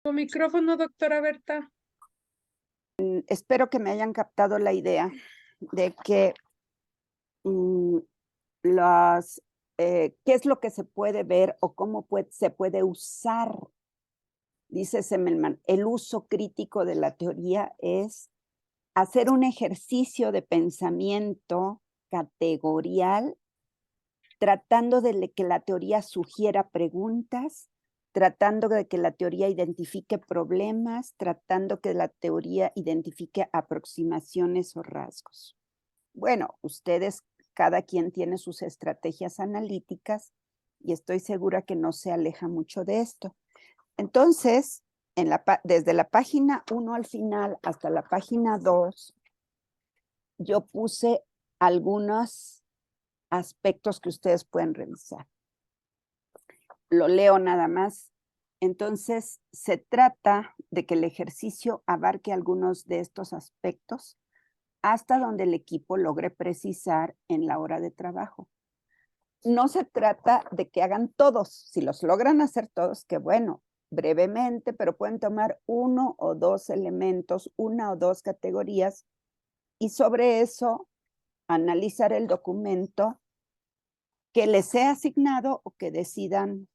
Tu micrófono, doctora Berta. Espero que me hayan captado la idea de que qué es lo que se puede ver o cómo se puede usar. Dice Semmelman, el uso crítico de la teoría es hacer un ejercicio de pensamiento categorial, tratando de que la teoría sugiera preguntas, tratando de que la teoría identifique problemas, tratando que la teoría identifique aproximaciones o rasgos. Bueno, ustedes, cada quien tiene sus estrategias analíticas y estoy segura que no se aleja mucho de esto. Entonces, desde la página 1 al final hasta la página 2, yo puse algunos aspectos que ustedes pueden revisar. Lo leo nada más. Entonces, se trata de que el ejercicio abarque algunos de estos aspectos hasta donde el equipo logre precisar en la hora de trabajo. No se trata de que hagan todos. Si los logran hacer todos, qué bueno, brevemente, pero pueden tomar uno o dos elementos, una o dos categorías, y sobre eso analizar el documento que les sea asignado o que decidan.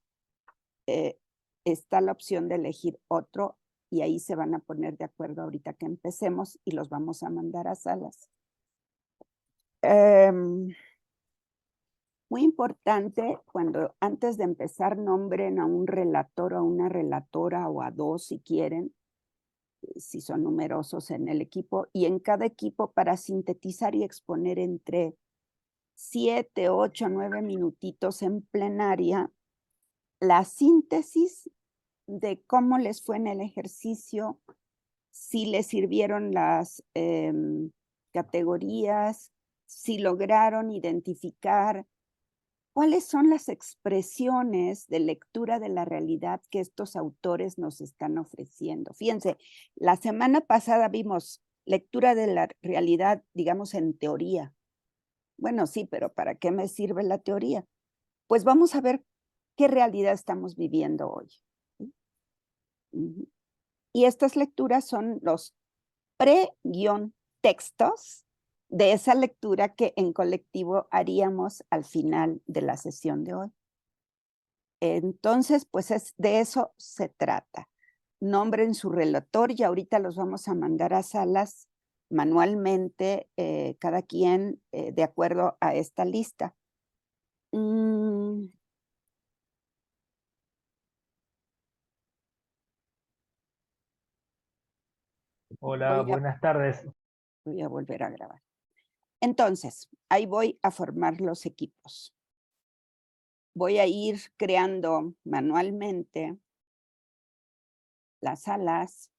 Está la opción de elegir otro y ahí se van a poner de acuerdo ahorita que empecemos y los vamos a mandar a salas. Muy importante, antes de empezar nombren a un relator o a una relatora o a dos si quieren, si son numerosos en el equipo, y en cada equipo para sintetizar y exponer entre 7, 8, 9 minutitos en plenaria la síntesis de cómo les fue en el ejercicio, si les sirvieron las categorías, si lograron identificar cuáles son las expresiones de lectura de la realidad que estos autores nos están ofreciendo. Fíjense, la semana pasada vimos lectura de la realidad, digamos, en teoría. Bueno, sí, pero ¿para qué me sirve la teoría? Pues vamos a ver qué realidad estamos viviendo hoy. ¿Sí? Y estas lecturas son los pre-textos de esa lectura que en colectivo haríamos al final de la sesión de hoy. Entonces, pues de eso se trata. Nombren su relator y ahorita los vamos a mandar a salas manualmente, cada quien de acuerdo a esta lista. Hola, buenas tardes. Voy a volver a grabar. Entonces, ahí voy a formar los equipos. Voy a ir creando manualmente las salas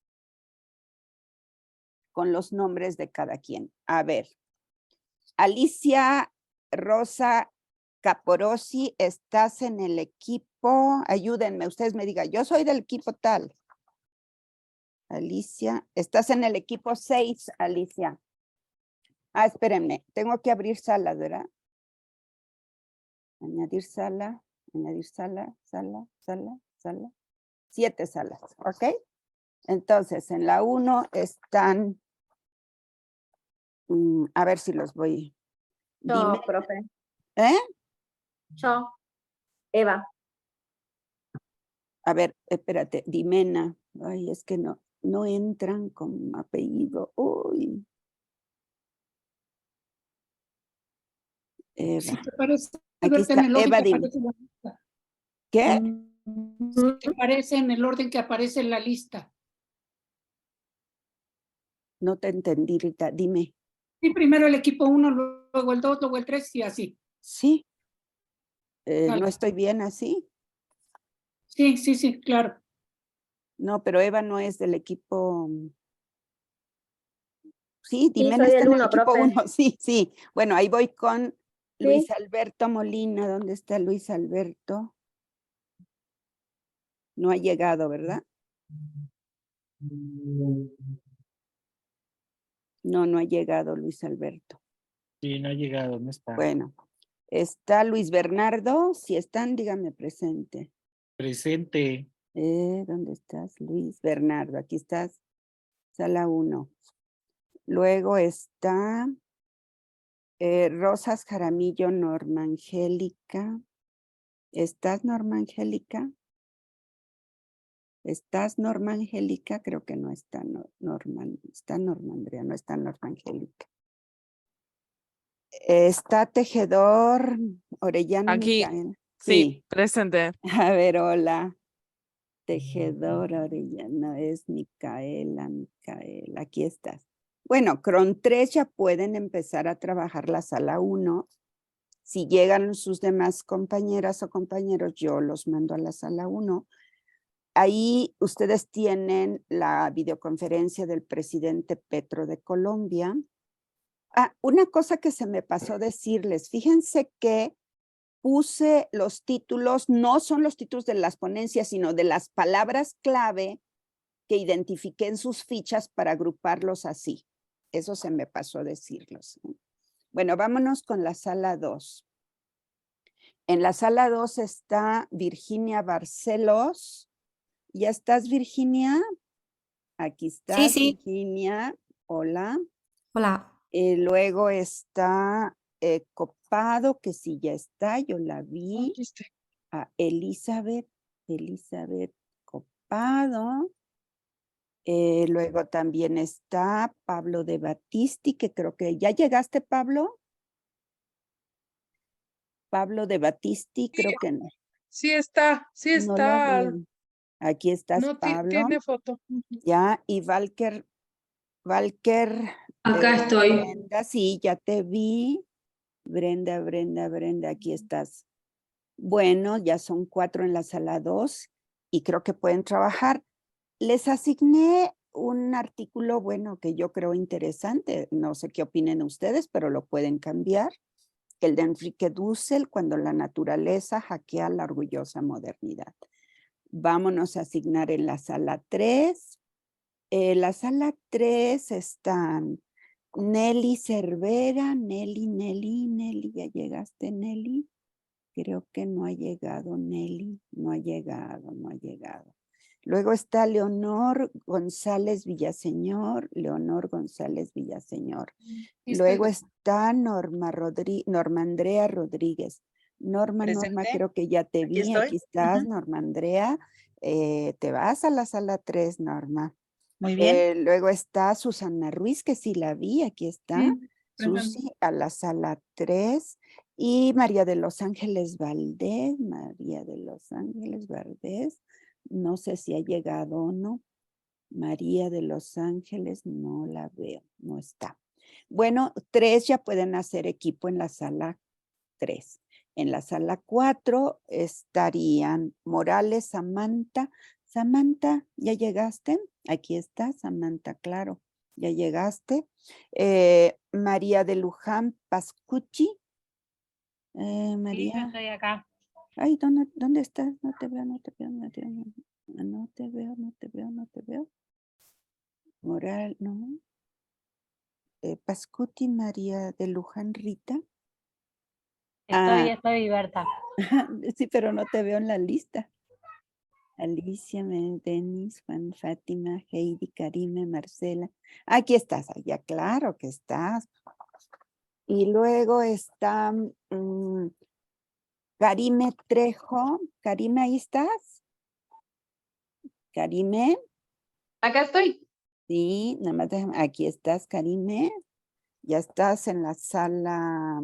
con los nombres de cada quien. A ver, Alicia Rosa Caporosi, estás en el equipo, ayúdenme, ustedes me digan, yo soy del equipo tal. Alicia, estás en el equipo 6, Alicia. Espérenme, tengo que abrir salas, ¿verdad? Añadir sala, sala. 7 salas, ¿ok? Entonces, en la 1 están, a ver si los voy. Yo, profe. ¿Eh? Yo, Eva. A ver, espérate, Dimena. Ay, es que no entran con apellido. Uy. Eva. Si te parece, Aquí está, en el orden Eva que aparece en la lista. ¿Qué? Si te parece en el orden que aparece en la lista. No te entendí, Rita, dime. Sí, primero el equipo 1, luego el 2, luego el 3 y así. Sí. ¿No estoy bien así? Sí, claro. No, pero Eva no es del equipo. Sí, Sí, Dimena soy está el en el 1, equipo profe. 1, sí. Bueno, ahí voy con Sí. Luis Alberto Molina. ¿Dónde está Luis Alberto? No ha llegado, ¿verdad? No ha llegado Luis Alberto. Sí, no ha llegado, no está. Bueno, está Luis Bernardo. Si están, díganme presente. Presente. ¿Dónde estás, Luis? Bernardo, aquí estás. Sala 1. Luego está Rosas Jaramillo, Norma Angélica. ¿Estás, Norma Angélica? ¿Estás, Norma Angélica? Creo que no está Norma. Está Norma Andrea, no está Norma Angélica. Está Tejedor, Orellana Aquí, Micaela. sí, presente. A ver, hola. Tejedor, Orellana, es Micaela. Aquí estás. Bueno, con 3 ya pueden empezar a trabajar la sala 1. Si llegan sus demás compañeras o compañeros, yo los mando a la sala 1. Ahí ustedes tienen la videoconferencia del presidente Petro de Colombia. Una cosa que se me pasó decirles, fíjense que puse los títulos, no son los títulos de las ponencias, sino de las palabras clave que identifiqué en sus fichas para agruparlos así. Eso se me pasó decirlos. Bueno, vámonos con la sala 2. En la sala 2 está Virginia Barcelos. ¿Ya estás, Virginia? Aquí estás, Sí. Virginia. Hola. Hola. Luego está Copado, que sí ya está, yo la vi. Aquí está. Elizabeth Copado. Luego también está Pablo de Batisti, que creo que ya llegaste, Pablo. Pablo de Batisti, creo que no. Sí está, sí No lo está. veo. Aquí estás, No Pablo. tiene foto. Ya, y Valker. Acá estoy. Brenda, sí, ya te vi. Brenda, aquí estás. Bueno, ya son 4 en la sala 2 y creo que pueden trabajar. Les asigné un artículo, bueno, que yo creo interesante. No sé qué opinen ustedes, pero lo pueden cambiar. El de Enrique Dussel, Cuando la naturaleza hackea la orgullosa modernidad. Vámonos a asignar en la sala 3. La sala 3 están Nelly Cervera, Nelly, ¿ya llegaste, Nelly? Creo que no ha llegado, Nelly, no ha llegado. Luego está Leonor González Villaseñor. Luego está Norma Andrea Rodríguez. Norma, creo que ya te vi, aquí estás, Norma Andrea. Te vas a la sala 3, Norma. Muy bien. Luego está Susana Ruiz, que sí la vi, aquí está. Susi, a la sala 3. Y María de los Ángeles Valdés, no sé si ha llegado o no. María de los Ángeles, no la veo, no está. Bueno, 3 ya pueden hacer equipo en la sala 3. En la sala 4 estarían Morales, Samantha. Samantha, ¿ya llegaste? Aquí está, Samantha, claro, ya llegaste. María de Luján Pascucci. María. Sí, yo estoy acá. Ay, ¿dónde estás? No te veo. Moral, no. Pascuti, María de Luján, Rita. Estoy, Berta. Sí, pero no te veo en la lista. Alicia, Denis, Juan, Fátima, Heidi, Karime, Marcela. Aquí estás, ya claro que estás. Y luego está Karime Trejo. Karime, ¿ahí estás? Karime. Acá estoy. Sí, nada más déjame. Aquí estás, Karime. Ya estás en la sala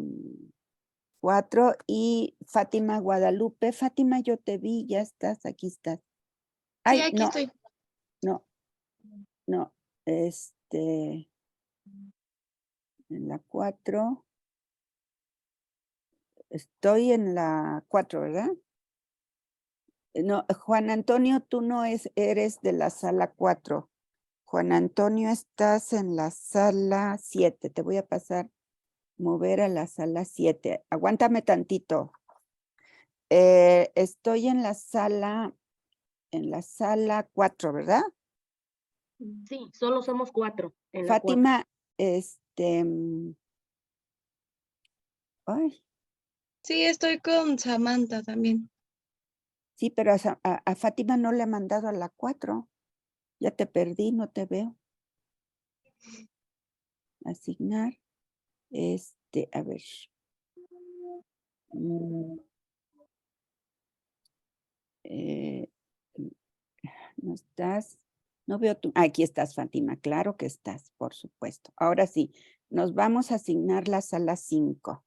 4. Y Fátima Guadalupe. Fátima, yo te vi, ya estás, aquí estás. Ay, Sí, aquí no, estoy. no, en la 4. Estoy en la 4, ¿verdad? No, Juan Antonio, tú no eres de la sala 4. Juan Antonio, estás en la sala 7. Te voy a pasar, mover a la sala 7. Aguántame tantito. Estoy en la sala 4, ¿verdad? Sí, solo somos 4 en la 4. Fátima, ay, Sí, estoy con Samantha también. Sí, pero a Fátima no le ha mandado a la 4. Ya te perdí, no te veo. Asignar. A ver. No estás. No veo tú. Aquí estás, Fátima. Claro que estás, por supuesto. Ahora sí, nos vamos a asignar la sala 5.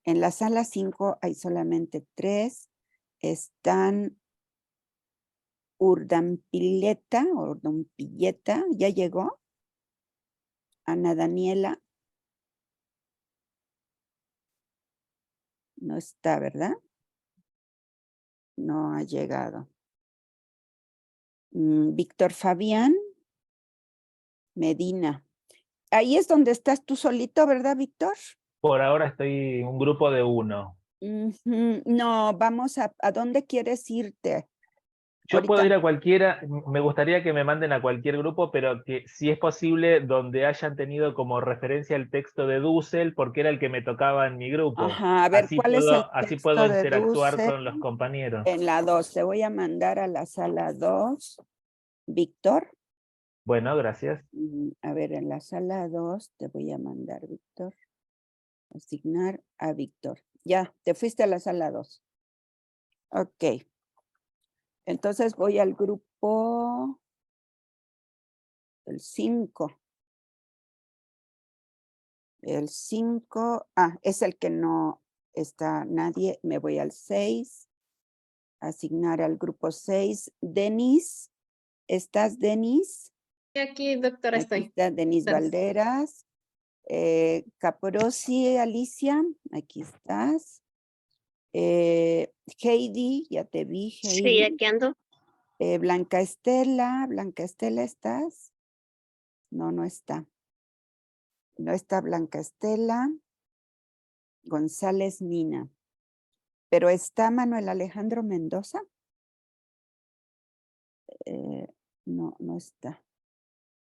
En la sala 5 hay solamente 3. Están Urdampilleta, ¿ya llegó? Ana Daniela. No está, ¿verdad? No ha llegado. Víctor Fabián Medina. Ahí es donde estás tú solito, ¿verdad, Víctor? Por ahora estoy en un grupo de 1. No, vamos ¿a dónde quieres irte? Yo puedo Ahorita. ir a cualquiera, me gustaría que me manden a cualquier grupo, pero que si es posible, donde hayan tenido como referencia el texto de Dussel, porque era el que me tocaba en mi grupo. Ajá, a ver, ¿cuál es el Así puedo texto de interactuar Dussel? con los compañeros. En la 2, te voy a mandar a la sala 2. Víctor. Bueno, gracias. A ver, en la sala 2 te voy a mandar, Víctor. Asignar a Víctor. Ya, te fuiste a la sala 2. Ok. Entonces voy al grupo el 5. El 5, es el que no está nadie. Me voy al 6. Asignar al grupo 6. Denis, ¿estás, Denis? Y aquí, doctora, Aquí estoy. está Denis Gracias. Valderas. Caporosi, Alicia, aquí estás. Heidi, ya te vi, Heidi. Sí, aquí ando. Blanca Estela, ¿estás? No, no está. No está Blanca Estela. González Mina. Pero está Manuel Alejandro Mendoza. No, no está.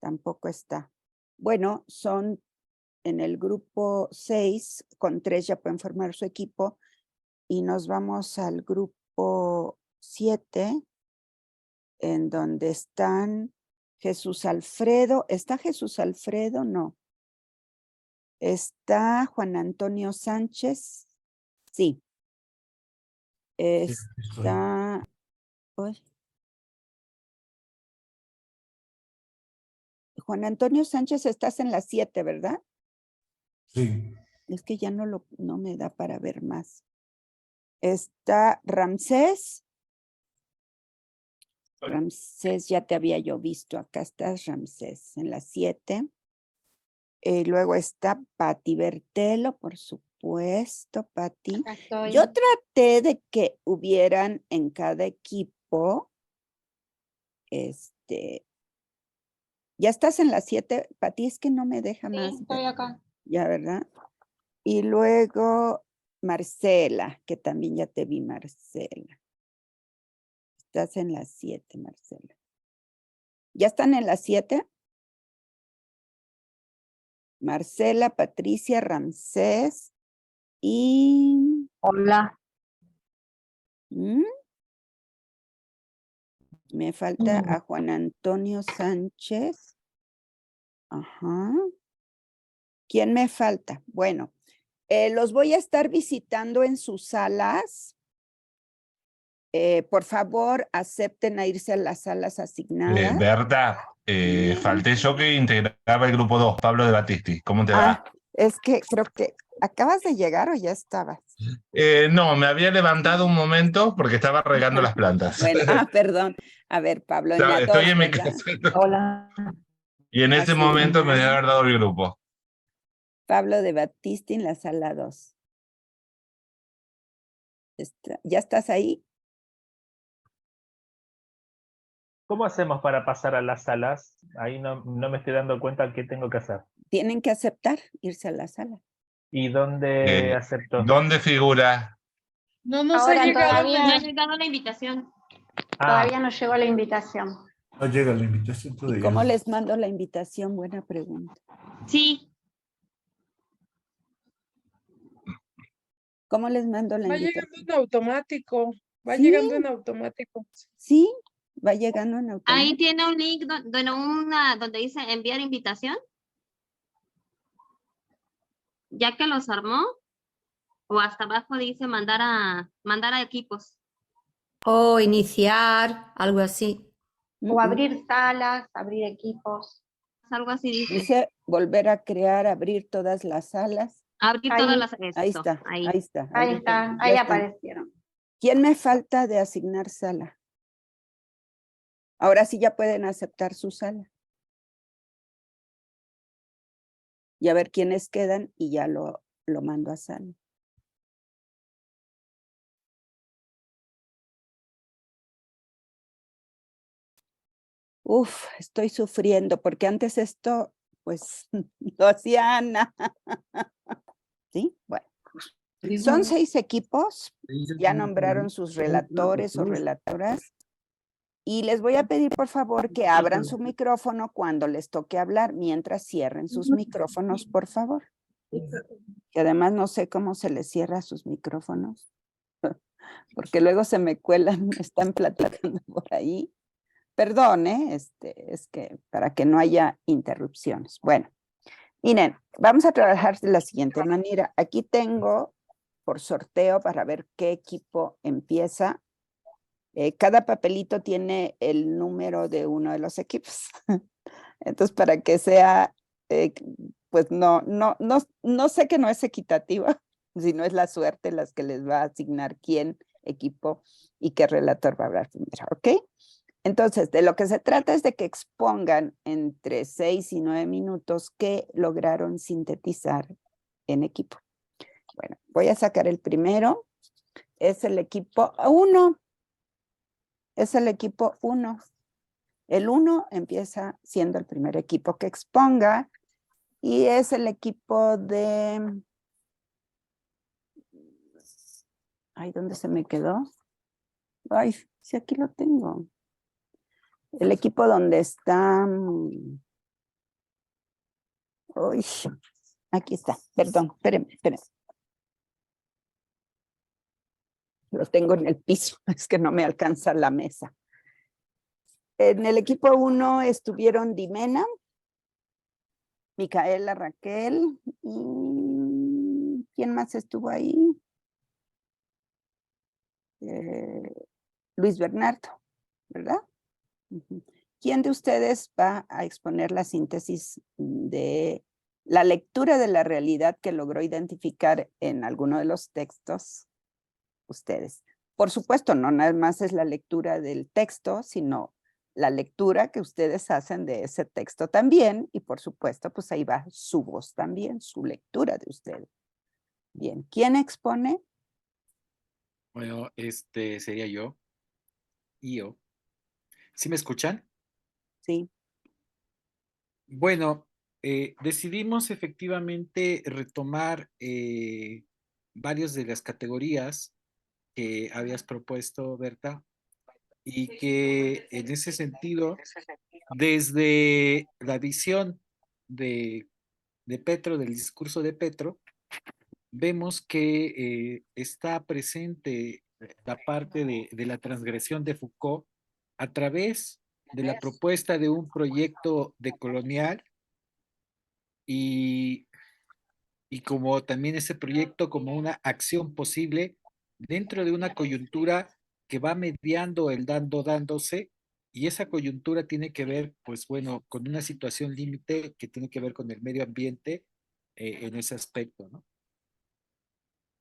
Tampoco está. Bueno, son en el grupo 6, con 3 ya pueden formar su equipo. Y nos vamos al grupo 7, en donde están Jesús Alfredo. ¿Está Jesús Alfredo? No. ¿Está Juan Antonio Sánchez? Sí. Está... uy. Juan Antonio Sánchez, estás en la 7, ¿verdad? Sí. Es que ya no me da para ver más. Está Ramsés. Ramsés, ya te había yo visto. Acá estás, Ramsés, en la 7. Luego está Pati Bertelo, por supuesto, Pati. Yo traté de que hubieran en cada equipo, ya estás en la 7, Pati, es que no me deja más. Sí, estoy acá. Ya, ¿verdad? Y luego Marcela, que también ya te vi, Marcela. Estás en la 7, Marcela. ¿Ya están en la 7? Marcela, Patricia, Ramsés y... Hola. Me falta a Juan Antonio Sánchez. Ajá. ¿Quién me falta? Bueno, los voy a estar visitando en sus salas. Por favor, acepten a irse a las salas asignadas. Berta, falté yo que integraba el grupo 2, Pablo de Batisti. ¿Cómo te va? Es que creo que acabas de llegar o ya estabas. No, me había levantado un momento porque estaba regando las plantas. Bueno, perdón. A ver, Pablo, en la Estoy 2, en mi ¿verdad? casa. Hola. Y en ese Así momento es. me debe haber dado el grupo. Pablo de Batista en la sala 2. ¿Ya estás ahí? ¿Cómo hacemos para pasar a las salas? Ahí no me estoy dando cuenta qué tengo que hacer. Tienen que aceptar irse a la sala. ¿Y dónde acepto? ¿Dónde figura? No nos Ahora ha llegado todavía No ha mensaje. llegado la invitación. Ah, Todavía no llegó la invitación. No llega la invitación ¿Y todavía. cómo les mando la invitación? Buena pregunta. Sí. ¿Cómo les mando la Va invitación? llegando en automático. Va Sí. llegando en automático. Sí, va llegando en Ahí automático. tiene un link donde dice enviar invitación. Ya que los armó, o hasta abajo dice mandar a equipos. O iniciar, algo así. O abrir salas, abrir equipos. Algo así dice. Dice volver a crear, abrir todas las salas. Abrir Ahí- todas las. Ahí Eso, está, ahí. ahí está. Ahí está, ya ahí están. aparecieron. ¿Quién me falta de asignar sala? Ahora sí ya pueden aceptar su sala. Y a ver quiénes quedan y ya lo mando a sala. Uf, estoy sufriendo porque antes esto, pues, lo hacía Ana. ¿Sí? Bueno. Son 6 equipos. Ya nombraron sus relatores o relatoras. Y les voy a pedir, por favor, que abran su micrófono cuando les toque hablar, mientras cierren sus micrófonos, por favor. Que además no sé cómo se les cierra sus micrófonos, porque luego se me cuelan, están platicando por ahí. Perdón, es que para que no haya interrupciones. Bueno, miren, vamos a trabajar de la siguiente manera. Aquí tengo por sorteo para ver qué equipo empieza. Cada papelito tiene el número de uno de los equipos. Entonces, para que sea, pues no sé que no es equitativa, sino es la suerte las que les va a asignar quién equipo y qué relator va a hablar primero, ¿ok? Entonces, de lo que se trata es de que expongan entre 6 y 9 minutos qué lograron sintetizar en equipo. Bueno, voy a sacar el primero. Es el equipo 1. Es el equipo 1. El 1 empieza siendo el primer equipo que exponga y es el equipo de... Ay, ¿dónde se me quedó? Ay, sí, aquí lo tengo. El equipo donde está... Uy, aquí está. Perdón, espérenme. Lo tengo en el piso, es que no me alcanza la mesa. En el equipo 1 estuvieron Dimena, Micaela, Raquel, y ¿quién más estuvo ahí? Luis Bernardo, ¿verdad? ¿Quién de ustedes va a exponer la síntesis de la lectura de la realidad que logró identificar en alguno de los textos? Ustedes. Por supuesto, no nada más es la lectura del texto, sino la lectura que ustedes hacen de ese texto también, y por supuesto, pues ahí va su voz también, su lectura de ustedes. Bien, ¿quién expone? Bueno, sería yo. ¿Sí me escuchan? Sí. Bueno, decidimos efectivamente retomar varias de las categorías que habías propuesto, Berta, y que en ese sentido, desde la visión de Petro, del discurso de Petro, vemos que está presente la parte de la transgresión de Foucault a través de la propuesta de un proyecto decolonial y como también ese proyecto como una acción posible dentro de una coyuntura que va mediando el dándose, y esa coyuntura tiene que ver, pues bueno, con una situación límite que tiene que ver con el medio ambiente en ese aspecto, ¿no?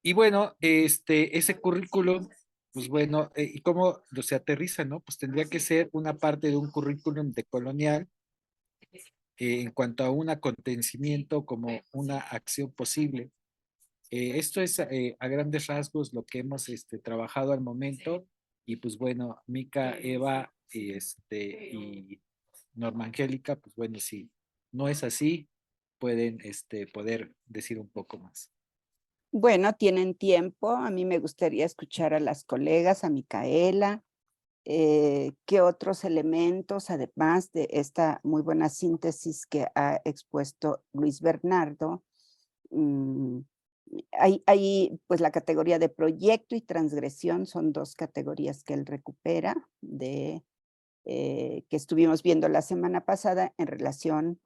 Y bueno, ese currículum, pues bueno, ¿y cómo se aterriza, no? Pues tendría que ser una parte de un currículum decolonial en cuanto a un acontecimiento como una acción posible. Esto es a grandes rasgos lo que hemos trabajado al momento, y pues bueno, Mica, Eva y Norma Angélica, pues bueno, si no es así, pueden poder decir un poco más. Bueno, tienen tiempo. A mí me gustaría escuchar a las colegas, a Micaela. ¿Qué otros elementos, además de esta muy buena síntesis que ha expuesto Luis Bernardo, Hay pues la categoría de proyecto y transgresión, son 2 categorías que él recupera que estuvimos viendo la semana pasada en relación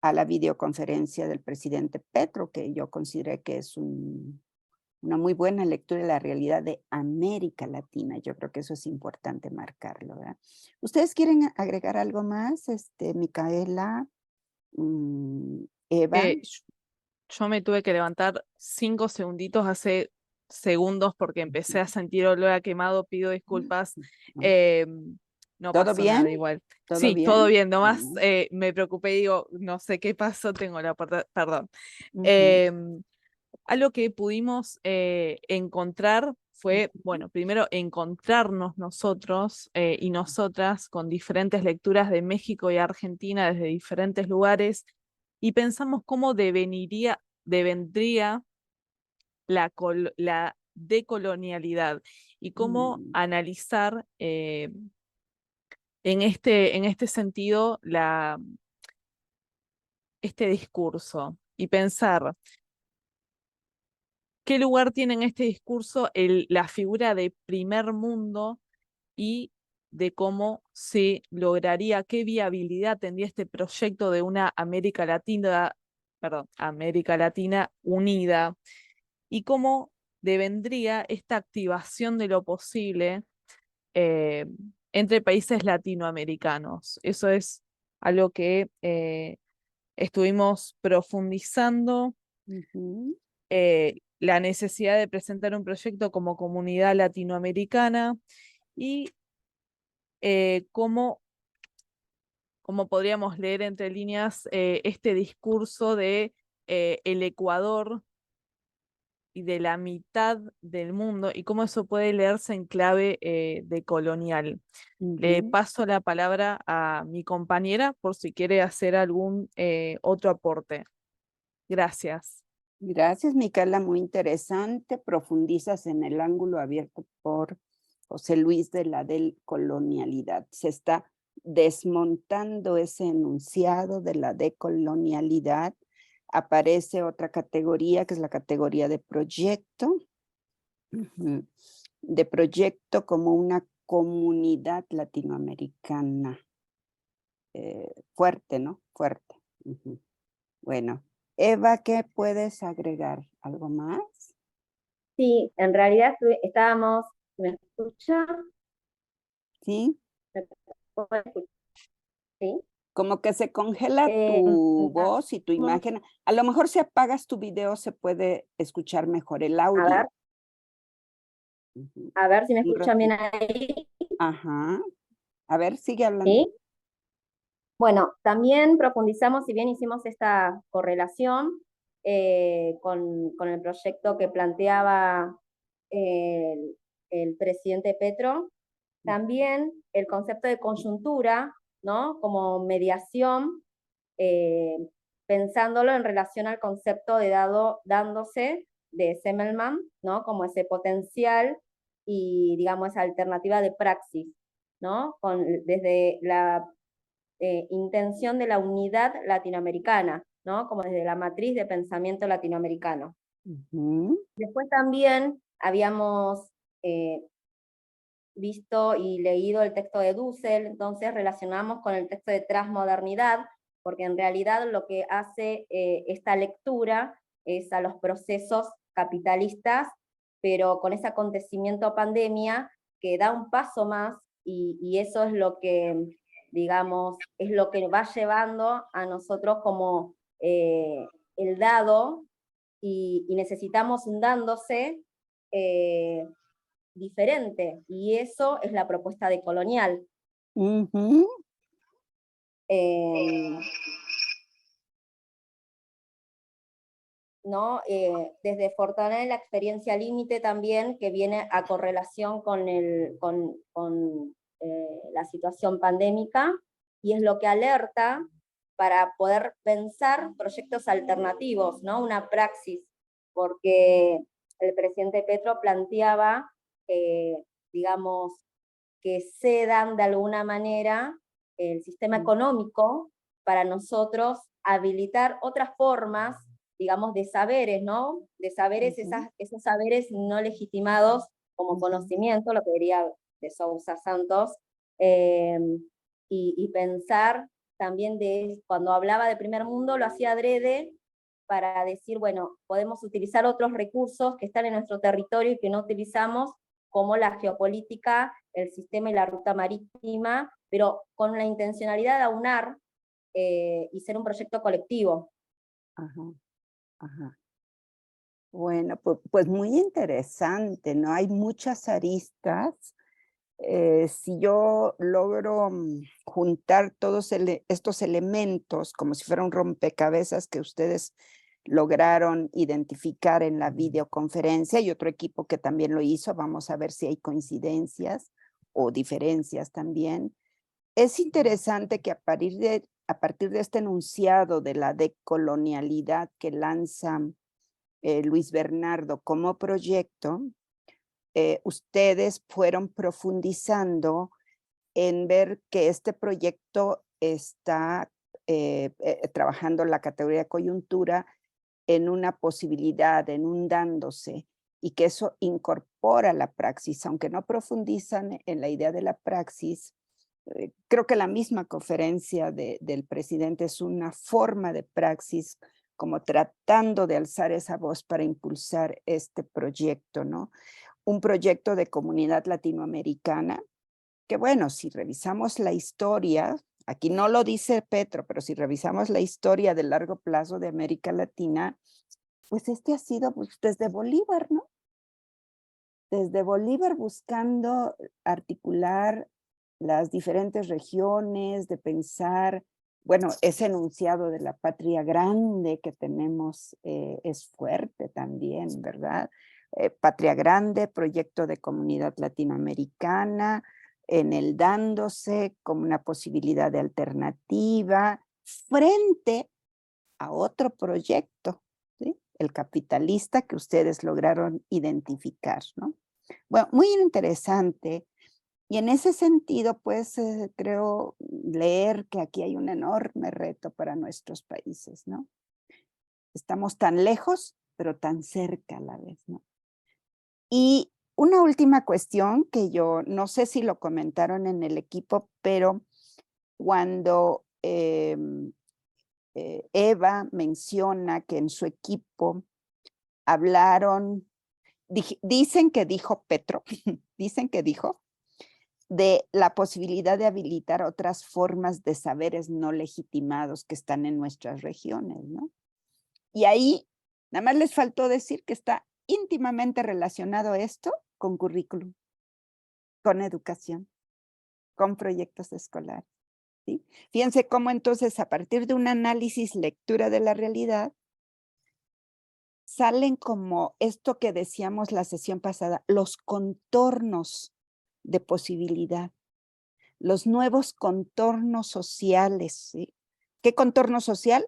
a la videoconferencia del presidente Petro, que yo consideré que es una muy buena lectura de la realidad de América Latina. Yo creo que eso es importante marcarlo, ¿verdad? ¿Ustedes quieren agregar algo más, Micaela, Eva? Yo me tuve que levantar 5 segunditos hace segundos porque empecé a sentir olor a quemado, pido disculpas. No ¿Todo pasó nada bien? igual. ¿Todo Sí, bien? todo bien, nomás Ujú. me preocupé y digo, no sé qué pasó, tengo la puerta, perdón. Ujú. Algo que pudimos encontrar fue, bueno, primero encontrarnos nosotros y nosotras con diferentes lecturas de México y Argentina desde diferentes lugares y pensamos cómo devendría la decolonialidad y cómo analizar en este sentido este discurso y pensar qué lugar tiene en este discurso la figura de primer mundo y de cómo se lograría, qué viabilidad tendría este proyecto de una América Latina unida y cómo devendría esta activación de lo posible eh, entre países latinoamericanos. Eso es algo que estuvimos profundizando, la necesidad de presentar un proyecto como comunidad latinoamericana y cómo podríamos leer entre líneas este discurso de el Ecuador y de la mitad del mundo y cómo eso puede leerse en clave de colonial. Le paso la palabra a mi compañera por si quiere hacer algún otro aporte. Gracias. Gracias, Micaela, muy interesante. Profundizas en el ángulo abierto por José Luis de la decolonialidad. Se está desmontando ese enunciado de la decolonialidad. Aparece otra categoría, que es la categoría de proyecto. De proyecto como una comunidad latinoamericana. Fuerte, ¿no? Fuerte. Bueno. Eva, ¿qué puedes agregar? ¿Algo más? Sí, en realidad estábamos, ¿me escucha? Sí. ¿Me puede escuchar? Sí. Como que se congela tu voz y tu imagen. A lo mejor si apagas tu video se puede escuchar mejor el audio. A ver si me escuchan bien ahí. Ajá. A ver, sigue hablando. ¿Sí? Bueno, también profundizamos, si bien hicimos esta correlación con el proyecto que planteaba el presidente Petro, también el concepto de coyuntura, ¿no? Como mediación, pensándolo en relación al concepto de dándose de Semmelman, ¿no? Como ese potencial y, digamos, esa alternativa de praxis, ¿no? Desde la intención de la unidad latinoamericana, ¿no? Como desde la matriz de pensamiento latinoamericano. Después también habíamos visto y leído el texto de Dussel, entonces relacionamos con el texto de transmodernidad, porque en realidad lo que hace esta lectura es a los procesos capitalistas, pero con ese acontecimiento pandemia que da un paso más, y eso es lo que, digamos, es lo que va llevando a nosotros como el dado, y necesitamos un dándose diferente, y eso es la propuesta de colonial. ¿No? Desde Fortaner la experiencia límite también, que viene a correlación con la situación pandémica, y es lo que alerta para poder pensar proyectos alternativos, ¿no? Una praxis, porque el presidente Petro planteaba, digamos, que cedan de alguna manera el sistema económico para nosotros habilitar otras formas digamos, de saberes, ¿no? De saberes, esos saberes no legitimados como conocimiento, lo que diría de Sousa Santos, y pensar también cuando hablaba de primer mundo, lo hacía adrede para decir, bueno, podemos utilizar otros recursos que están en nuestro territorio y que no utilizamos, como la geopolítica, el sistema y la ruta marítima, pero con la intencionalidad de aunar y ser un proyecto colectivo. Ajá, ajá. Bueno, pues muy interesante, ¿no? Hay muchas aristas. Si yo logro juntar todos estos elementos como si fuera un rompecabezas que ustedes lograron identificar en la videoconferencia y otro equipo que también lo hizo, vamos a ver si hay coincidencias o diferencias también. Es interesante que a partir de este enunciado de la decolonialidad que lanza Luis Bernardo como proyecto, ustedes fueron profundizando en ver que este proyecto está trabajando la categoría coyuntura en una posibilidad, en un dándose, y que eso incorpora la praxis, aunque no profundizan en la idea de la praxis. Creo que la misma conferencia del presidente es una forma de praxis, como tratando de alzar esa voz para impulsar este proyecto, ¿no? Un proyecto de comunidad latinoamericana, que bueno, si revisamos la historia, aquí no lo dice Petro, pero si revisamos la historia de largo plazo de América Latina, pues este ha sido pues, desde Bolívar, ¿no? Desde Bolívar buscando articular las diferentes regiones, de pensar, bueno, ese enunciado de la patria grande que tenemos es fuerte también, ¿verdad? Patria grande, proyecto de comunidad latinoamericana, en el dándose como una posibilidad de alternativa frente a otro proyecto, ¿sí? El capitalista que ustedes lograron identificar, ¿no? Bueno, muy interesante. Y en ese sentido, pues, creo leer que aquí hay un enorme reto para nuestros países, ¿no? Estamos tan lejos, pero tan cerca a la vez, ¿no? Y una última cuestión que yo no sé si lo comentaron en el equipo, pero cuando Eva menciona que en su equipo hablaron, dicen que dijo Petro, dicen que dijo, de la posibilidad de habilitar otras formas de saberes no legitimados que están en nuestras regiones, ¿no? Y ahí nada más les faltó decir que está íntimamente relacionado esto con currículum, con educación, con proyectos escolares, ¿sí? Fíjense cómo entonces a partir de un análisis, lectura de la realidad, salen como esto que decíamos la sesión pasada, los contornos de posibilidad, los nuevos contornos sociales, ¿sí? ¿Qué contorno social?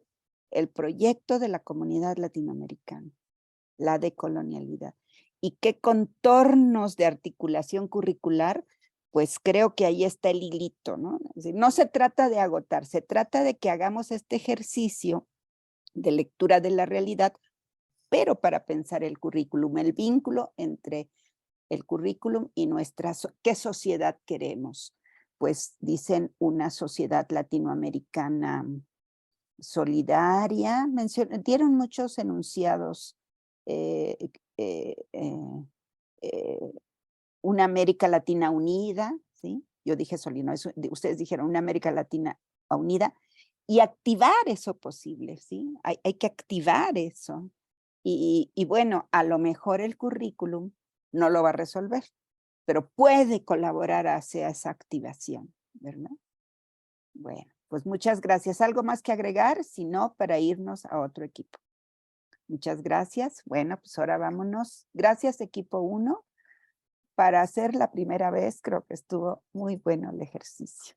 El proyecto de la comunidad latinoamericana, la decolonialidad. ¿Y qué contornos de articulación curricular? Pues creo que ahí está el hilito, ¿no? Es decir, no se trata de agotar, se trata de que hagamos este ejercicio de lectura de la realidad, pero para pensar el currículum, el vínculo entre el currículum y ¿qué sociedad queremos? Pues dicen una sociedad latinoamericana solidaria, dieron muchos enunciados, una América Latina unida, ¿sí? Yo dije solidaria, ustedes dijeron una América Latina unida, y activar eso posible, ¿sí? Hay que activar eso. Y bueno, a lo mejor el currículum no lo va a resolver, pero puede colaborar hacia esa activación, ¿verdad? Bueno, pues muchas gracias. ¿Algo más que agregar? Si no, para irnos a otro equipo. Muchas gracias. Bueno, pues ahora vámonos. Gracias, equipo 1. Para hacer la primera vez, creo que estuvo muy bueno el ejercicio.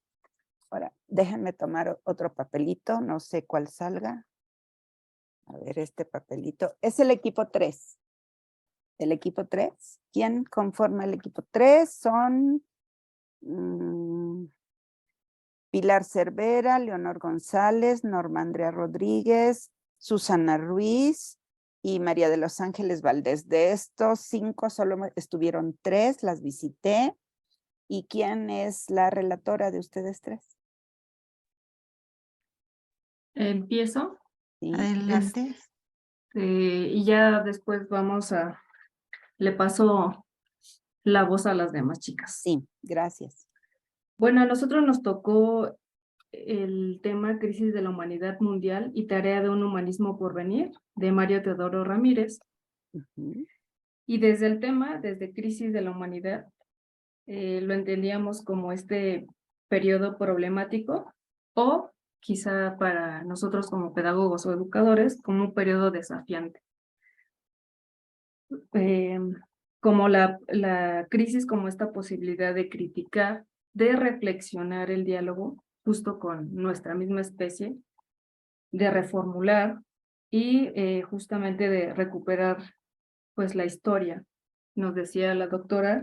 Ahora, déjenme tomar otro papelito, no sé cuál salga. A ver, este papelito. Es el equipo 3. El equipo 3. ¿Quién conforma el equipo 3? Son Pilar Cervera, Leonor González, Norma Andrea Rodríguez, Susana Ruiz y María de los Ángeles Valdés. De estos 5 solo estuvieron 3, las visité. ¿Y quién es la relatora de ustedes 3? Empiezo. Sí. Adelante. Y ya después le paso la voz a las demás chicas. Sí, gracias. Bueno, a nosotros nos tocó el tema Crisis de la Humanidad Mundial y Tarea de un Humanismo por Venir, de Mario Teodoro Ramírez. Ujú. Y desde el tema, desde Crisis de la Humanidad, lo entendíamos como este periodo problemático o quizá para nosotros como pedagogos o educadores como un periodo desafiante. Como la crisis como esta posibilidad de criticar, de reflexionar el diálogo justo con nuestra misma especie, de reformular y justamente de recuperar pues la historia. Nos decía la doctora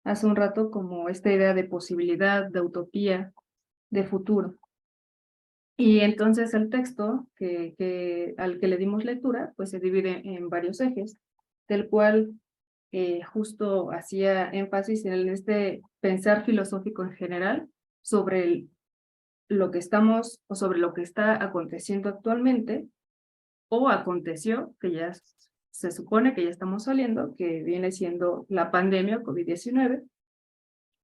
hace un rato como esta idea de posibilidad, de utopía, de futuro. Y entonces el texto al que le dimos lectura pues se divide en varios ejes, del cual justo hacía énfasis en este pensar filosófico en general sobre lo que estamos o sobre lo que está aconteciendo actualmente o aconteció, que ya se supone que ya estamos saliendo, que viene siendo la pandemia COVID-19,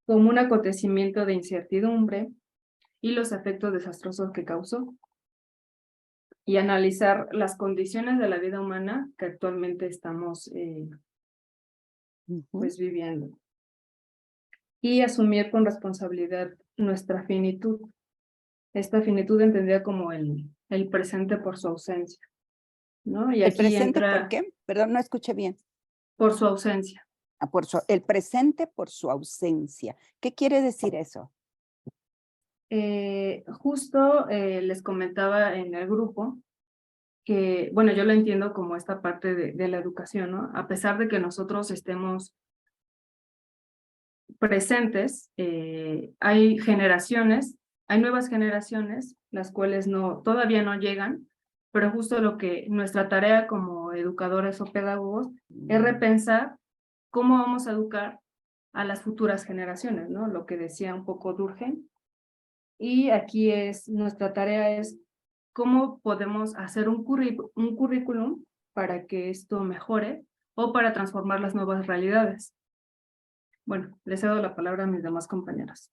como un acontecimiento de incertidumbre y los efectos desastrosos que causó, y analizar las condiciones de la vida humana que actualmente estamos pues viviendo. Y asumir con responsabilidad nuestra finitud. Esta finitud entendida como el presente por su ausencia, ¿no? Y ¿El aquí presente entra por qué? Perdón, no escuché bien. por su ausencia. El presente por su ausencia. ¿Qué quiere decir eso? Justo les comentaba en el grupo que, bueno, yo lo entiendo como esta parte de la educación, ¿no? A pesar de que nosotros estemos presentes, hay nuevas generaciones, las cuales todavía no llegan, pero justo lo que nuestra tarea como educadores o pedagogos es repensar cómo vamos a educar a las futuras generaciones, ¿no? Lo que decía un poco Durkheim. Y aquí nuestra tarea es cómo podemos hacer un currículum para que esto mejore o para transformar las nuevas realidades. Bueno, les cedo la palabra a mis demás compañeras.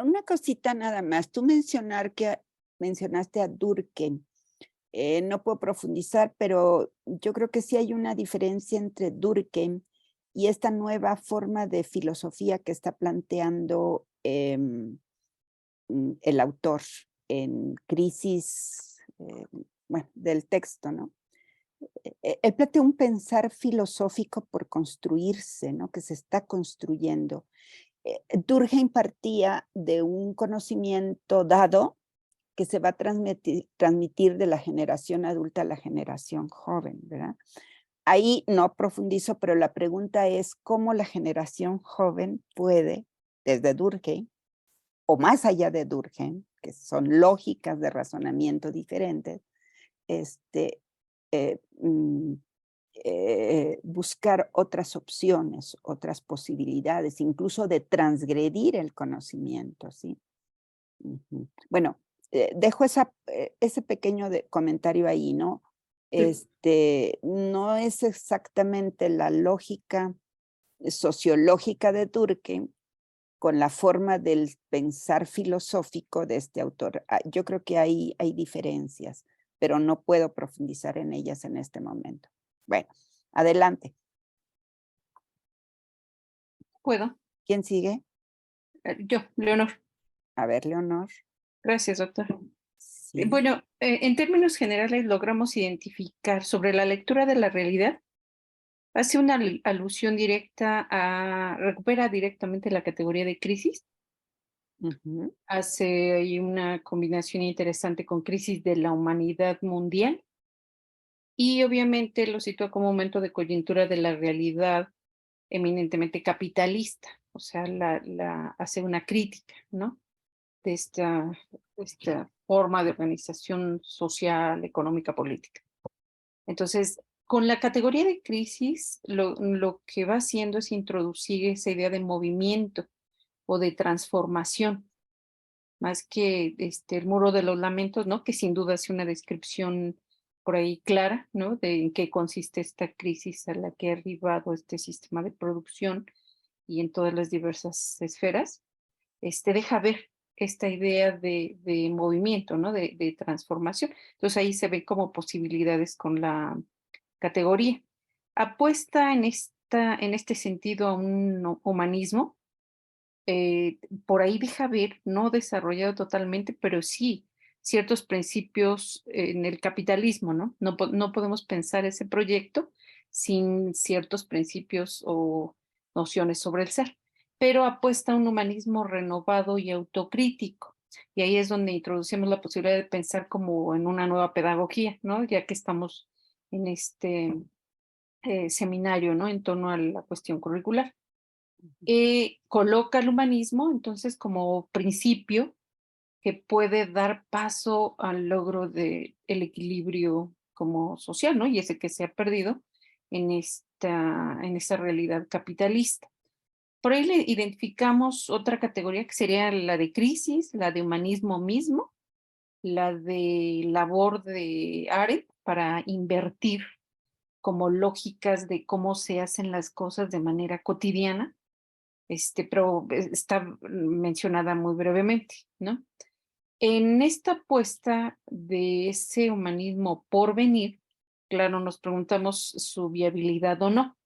Una cosita nada más. Tú mencionaste a Durkheim. No puedo profundizar, pero yo creo que sí hay una diferencia entre Durkheim y esta nueva forma de filosofía que está planteando el autor en Crisis, bueno, del texto, ¿no? Él plantea un pensar filosófico por construirse, ¿no? Que se está construyendo. Durkheim partía de un conocimiento dado que se va a transmitir de la generación adulta a la generación joven, ¿verdad? Ahí no profundizo, pero la pregunta es cómo la generación joven puede, desde Durkheim, o más allá de Durkheim, que son lógicas de razonamiento diferentes, buscar otras opciones, otras posibilidades, incluso de transgredir el conocimiento, ¿sí? Bueno, dejo ese pequeño comentario ahí, ¿no? No es exactamente la lógica sociológica de Durkheim con la forma del pensar filosófico de este autor. Yo creo que hay diferencias, pero no puedo profundizar en ellas en este momento. Bueno, adelante. ¿Puedo? ¿Quién sigue? Yo, Leonor. A ver, Leonor. Gracias, doctor. Sí. Bueno, en términos generales logramos identificar sobre la lectura de la realidad. Hace una alusión directa recupera directamente la categoría de crisis. Hace ahí una combinación interesante con crisis de la humanidad mundial. Y obviamente lo sitúa como un momento de coyuntura de la realidad eminentemente capitalista. O sea, hace una crítica, ¿no? esta forma de organización social, económica, política. Entonces, con la categoría de crisis, lo que va haciendo es introducir esa idea de movimiento o de transformación, más que el muro de los lamentos, ¿no? Que sin duda es una descripción por ahí clara, ¿no? De en qué consiste esta crisis a la que ha arribado este sistema de producción y en todas las diversas esferas. Deja ver esta idea de movimiento, ¿no? De transformación. Entonces ahí se ve como posibilidades con la categoría. Apuesta en este sentido a un humanismo, por ahí deja ver, no desarrollado totalmente, pero sí ciertos principios en el capitalismo, ¿no? No podemos pensar ese proyecto sin ciertos principios o nociones sobre el ser, pero apuesta a un humanismo renovado y autocrítico. Y ahí es donde introducimos la posibilidad de pensar como en una nueva pedagogía, ¿no? Ya que estamos en este seminario, ¿no? En torno a la cuestión curricular. Coloca el humanismo entonces como principio que puede dar paso al logro del equilibrio como social, ¿no? Y ese que se ha perdido en esta realidad capitalista. Por ahí le identificamos otra categoría que sería la de crisis, la de humanismo mismo, la de labor de Arendt para invertir como lógicas de cómo se hacen las cosas de manera cotidiana, pero está mencionada muy brevemente, ¿no? En esta apuesta de ese humanismo por venir, claro, nos preguntamos su viabilidad o no.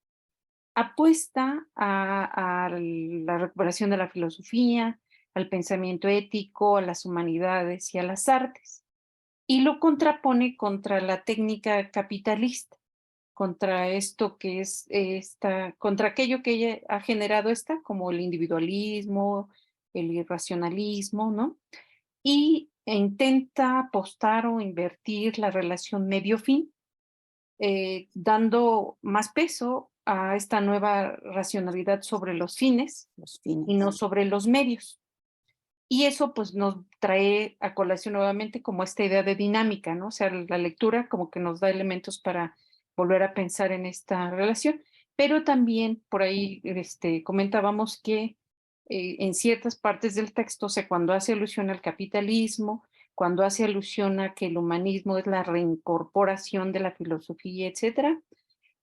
Apuesta a la recuperación de la filosofía, al pensamiento ético, a las humanidades y a las artes, y lo contrapone contra la técnica capitalista, contra esto que es contra aquello que ella ha generado como el individualismo, el irracionalismo, ¿no? Y intenta apostar o invertir la relación medio-fin, dando más peso a esta nueva racionalidad sobre los fines y no sobre los medios. Y eso pues nos trae a colación nuevamente como esta idea de dinámica, ¿no? O sea, la lectura como que nos da elementos para volver a pensar en esta relación, pero también por ahí comentábamos que en ciertas partes del texto, o sea, cuando hace alusión al capitalismo, cuando hace alusión a que el humanismo es la reincorporación de la filosofía, etcétera,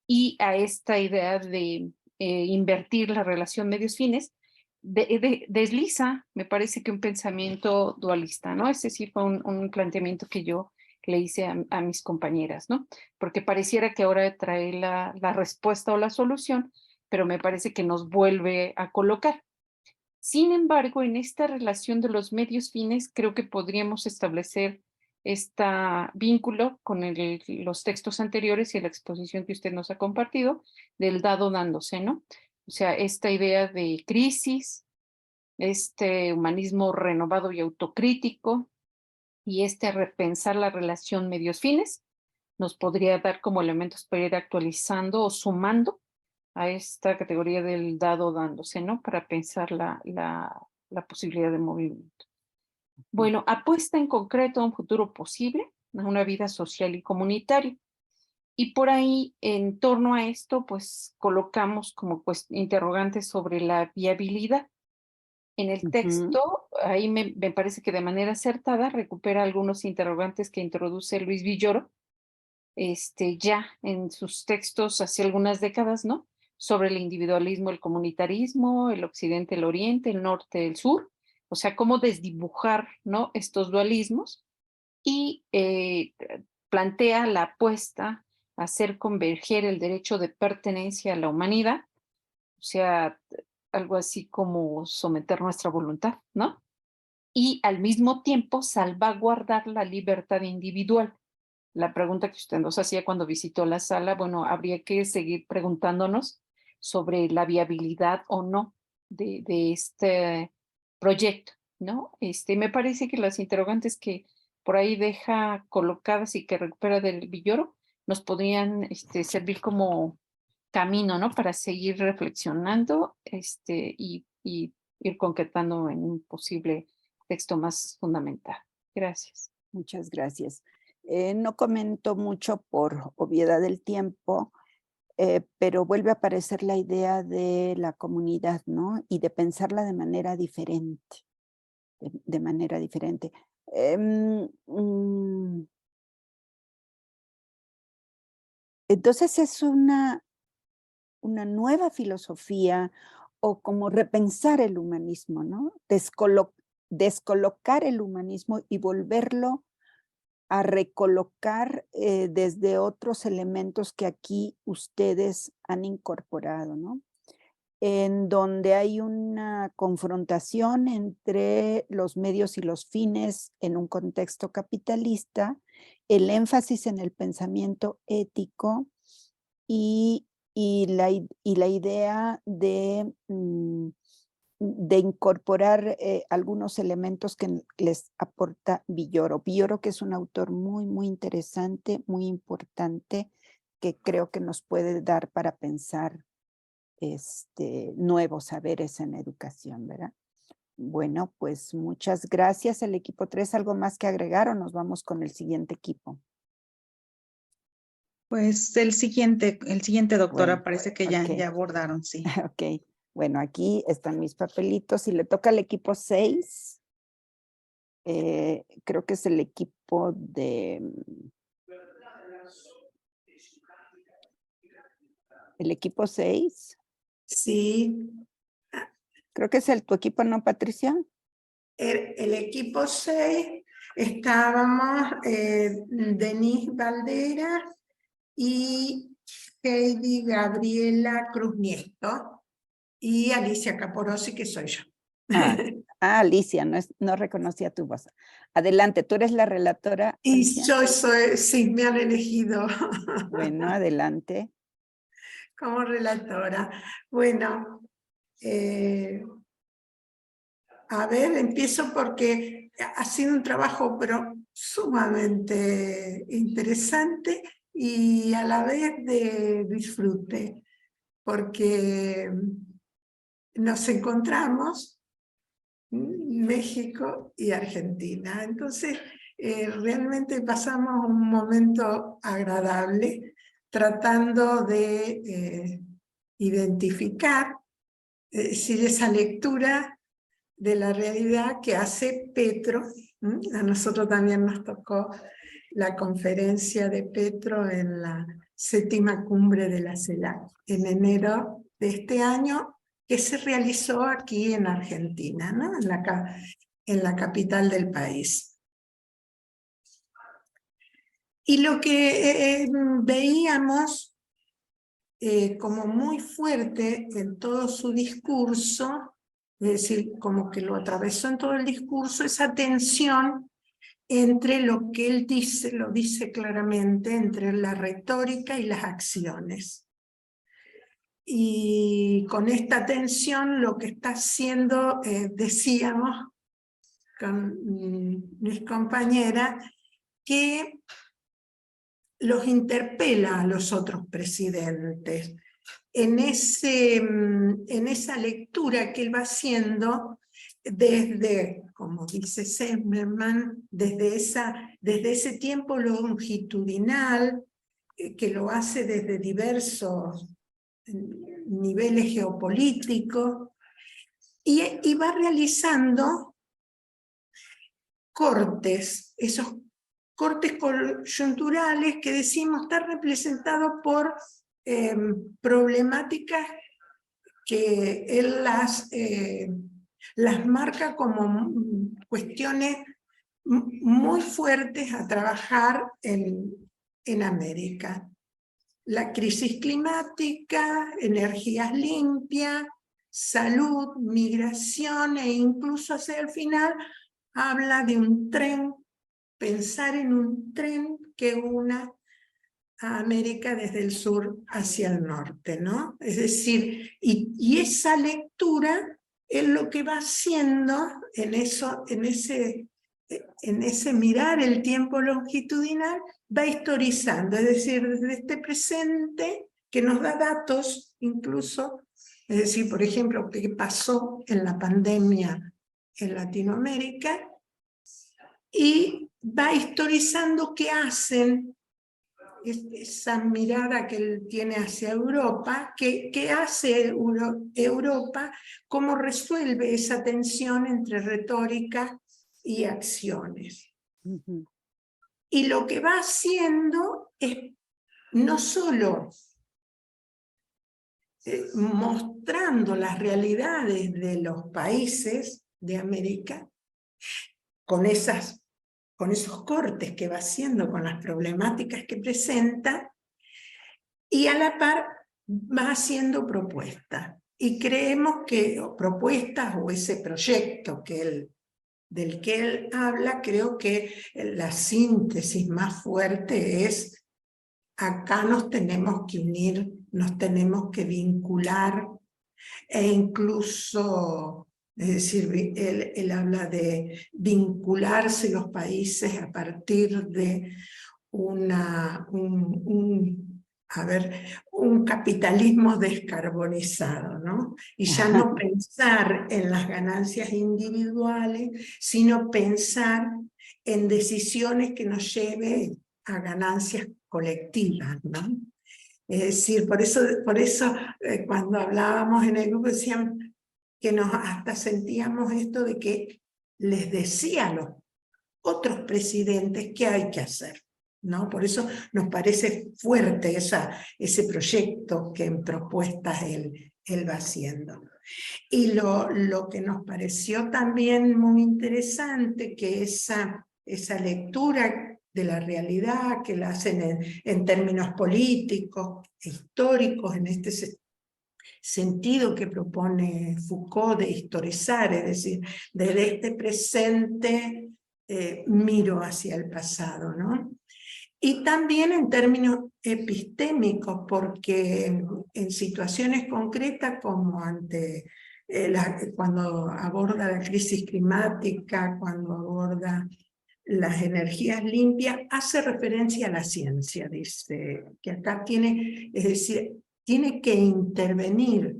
y a esta idea de invertir la relación medios-fines, desliza, me parece que un pensamiento dualista, ¿no? Ese sí fue un planteamiento que yo le hice a mis compañeras, ¿no? Porque pareciera que ahora trae la respuesta o la solución, pero me parece que nos vuelve a colocar. Sin embargo, en esta relación de los medios fines, creo que podríamos establecer este vínculo con los textos anteriores y la exposición que usted nos ha compartido del dado dándose, ¿no? O sea, esta idea de crisis, este humanismo renovado y autocrítico y repensar la relación medios-fines nos podría dar como elementos para ir actualizando o sumando a esta categoría del dado dándose, ¿no? Para pensar la posibilidad de movimiento. Bueno, apuesta en concreto a un futuro posible, a una vida social y comunitaria. Y por ahí, en torno a esto, pues colocamos como interrogantes sobre la viabilidad. En el texto, ahí me parece que de manera acertada recupera algunos interrogantes que introduce Luis Villoro, ya en sus textos hace algunas décadas, ¿no? Sobre el individualismo, el comunitarismo, el occidente, el oriente, el norte, el sur, o sea, cómo desdibujar, ¿no? Estos dualismos y plantea la apuesta a hacer converger el derecho de pertenencia a la humanidad, o sea, algo así como someter nuestra voluntad, ¿no? Y al mismo tiempo salvaguardar la libertad individual. La pregunta que usted nos hacía cuando visitó la sala, bueno, habría que seguir preguntándonos sobre la viabilidad o no de este proyecto, ¿no? Me parece que las interrogantes que por ahí deja colocadas y que recupera del Villoro nos podrían servir como camino, ¿no? Para seguir reflexionando y ir concretando en un posible texto más fundamental. Gracias. Muchas gracias. No comento mucho por obviedad del tiempo, pero vuelve a aparecer la idea de la comunidad, ¿no? Y de pensarla de manera diferente. De manera diferente. Entonces es una nueva filosofía o como repensar el humanismo, ¿no? Descolocar el humanismo y volverlo a recolocar desde otros elementos que aquí ustedes han incorporado, ¿no? En donde hay una confrontación entre los medios y los fines en un contexto capitalista, el énfasis en el pensamiento ético y la idea de incorporar algunos elementos que les aporta Villoro. Villoro, que es un autor muy, muy interesante, muy importante, que creo que nos puede dar para pensar nuevos saberes en educación, ¿verdad? Bueno, pues muchas gracias al equipo 3. ¿Algo más que agregar o nos vamos con el siguiente equipo? Pues el siguiente, doctora, Bueno, parece que ok. ya abordaron, sí. Ok, bueno, aquí están mis papelitos y le toca al equipo 6. Creo que es el equipo de... ¿El equipo 6? Sí. Creo que es tu equipo, ¿no, Patricia? El equipo 6 estábamos Denise Valdera y Heidi Gabriela Cruz Nieto y Alicia Caporosi, que soy yo. Alicia, no reconocía tu voz. Adelante, tú eres la relatora. Y Alicia. yo soy, sí, me han elegido. Bueno, adelante. Como relatora. Bueno, a ver, empiezo porque ha sido un trabajo pero sumamente interesante y a la vez de disfrute, porque nos encontramos México y Argentina. Entonces, realmente pasamos un momento agradable tratando de identificar, si esa lectura de la realidad que hace Petro. A nosotros también nos tocó la conferencia de Petro en la 7ª cumbre de la CELAC en enero de este año, que se realizó aquí en Argentina, ¿no? en la capital del país. Y lo que veíamos como muy fuerte en todo su discurso, es decir, como que lo atravesó en todo el discurso, esa tensión entre lo que él dice, lo dice claramente, entre la retórica y las acciones. Y con esta tensión lo que está haciendo, decíamos con mis compañeras, que los interpela a los otros presidentes. En esa lectura que él va haciendo desde, como dice Zimmerman, desde ese tiempo longitudinal, que lo hace desde diversos niveles geopolíticos, y va realizando cortes, esos cortes coyunturales que decimos están representados por problemáticas que él las marca como cuestiones muy fuertes a trabajar en América. La crisis climática, energías limpias, salud, migración e incluso hacia el final habla de un tren, pensar en un tren que una a América desde el sur hacia el norte, ¿no? Es decir, y esa lectura es lo que va haciendo en ese mirar el tiempo longitudinal, va historizando, es decir, desde este presente que nos da datos incluso, es decir, por ejemplo, qué pasó en la pandemia en Latinoamérica y va historizando qué hacen, esa mirada que él tiene hacia Europa, qué hace Europa, cómo resuelve esa tensión entre retórica y acciones. Y lo que va haciendo es no solo mostrando las realidades de los países de América, con esos cortes que va haciendo, con las problemáticas que presenta, y a la par va haciendo propuestas. Y creemos que propuestas o ese proyecto del que él habla, creo que la síntesis más fuerte es: acá nos tenemos que unir, nos tenemos que vincular, e incluso, es decir, él habla de vincularse los países a partir de un capitalismo descarbonizado, ¿no? Y ya no pensar en las ganancias individuales, sino pensar en decisiones que nos lleven a ganancias colectivas, ¿no? Es decir, por eso cuando hablábamos en el grupo decían que hasta sentíamos esto de que les decía a los otros presidentes qué hay que hacer, ¿no? Por eso nos parece fuerte ese proyecto que en propuestas él va haciendo. Y lo que nos pareció también muy interesante, que esa lectura de la realidad, que la hacen en términos políticos, históricos, en este sentido que propone Foucault de historizar, es decir, desde este presente miro hacia el pasado, ¿no? Y también en términos epistémicos, porque en situaciones concretas como cuando aborda la crisis climática, cuando aborda las energías limpias, hace referencia a la ciencia, dice, que acá es decir, tiene que intervenir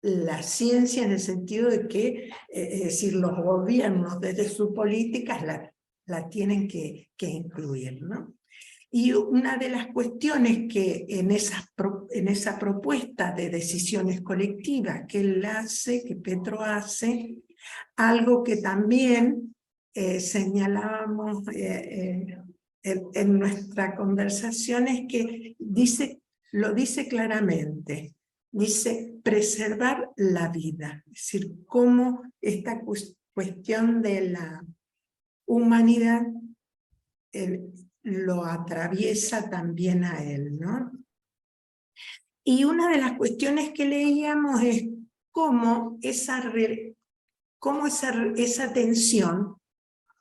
la ciencia en el sentido de que, es decir, los gobiernos desde sus políticas la tienen que incluir, ¿no? Y una de las cuestiones que en esa propuesta de decisiones colectivas que él hace, que Petro hace, algo que también señalábamos en nuestra conversación, es que lo dice claramente, dice preservar la vida, es decir, cómo esta cuestión de la humanidad lo atraviesa también a él, ¿no? Y una de las cuestiones que leíamos es cómo esa tensión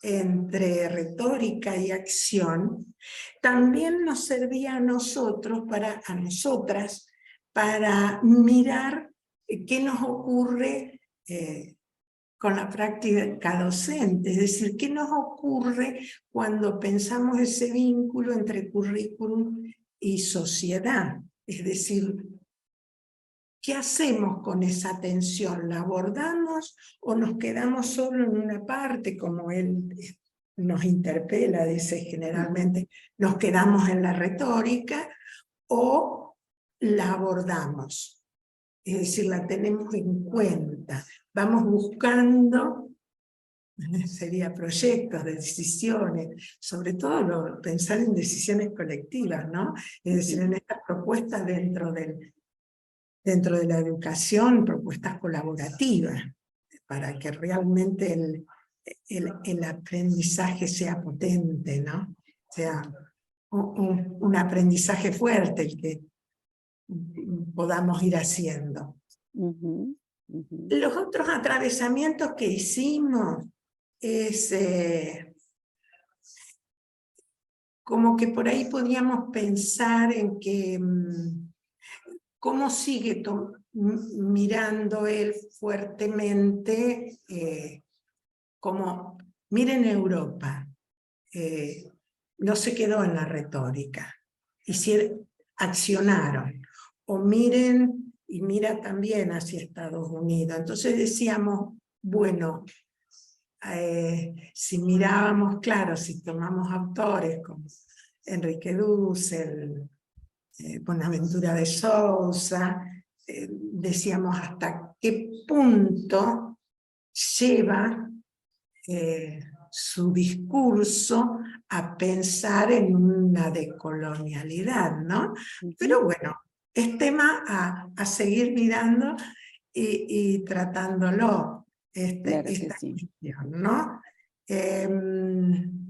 entre retórica y acción también nos servía a nosotras, para mirar qué nos ocurre con la práctica docente, es decir, qué nos ocurre cuando pensamos ese vínculo entre currículum y sociedad, es decir, ¿qué hacemos con esa tensión? ¿La abordamos o nos quedamos solo en una parte, como él nos interpela, dice generalmente, nos quedamos en la retórica, o la abordamos? Es decir, la tenemos en cuenta, vamos buscando, sería proyectos de decisiones, sobre todo pensar en decisiones colectivas, ¿no? Es decir, en estas propuestas dentro de la educación, propuestas colaborativas, para que realmente el aprendizaje sea potente, ¿no? Sea un aprendizaje fuerte el que podamos ir haciendo. Los otros atravesamientos que hicimos es como que por ahí podíamos pensar en que cómo sigue mirando él fuertemente, como miren Europa, no se quedó en la retórica, accionaron, o miren, y mira también hacia Estados Unidos. Entonces decíamos, bueno, si mirábamos, claro, si tomamos autores como Enrique Dussel, Bonaventura de Sousa, decíamos hasta qué punto lleva su discurso a pensar en una decolonialidad, ¿no? Pero bueno, es tema a seguir mirando y tratándolo, Claro que esta sí. cuestión, ¿no?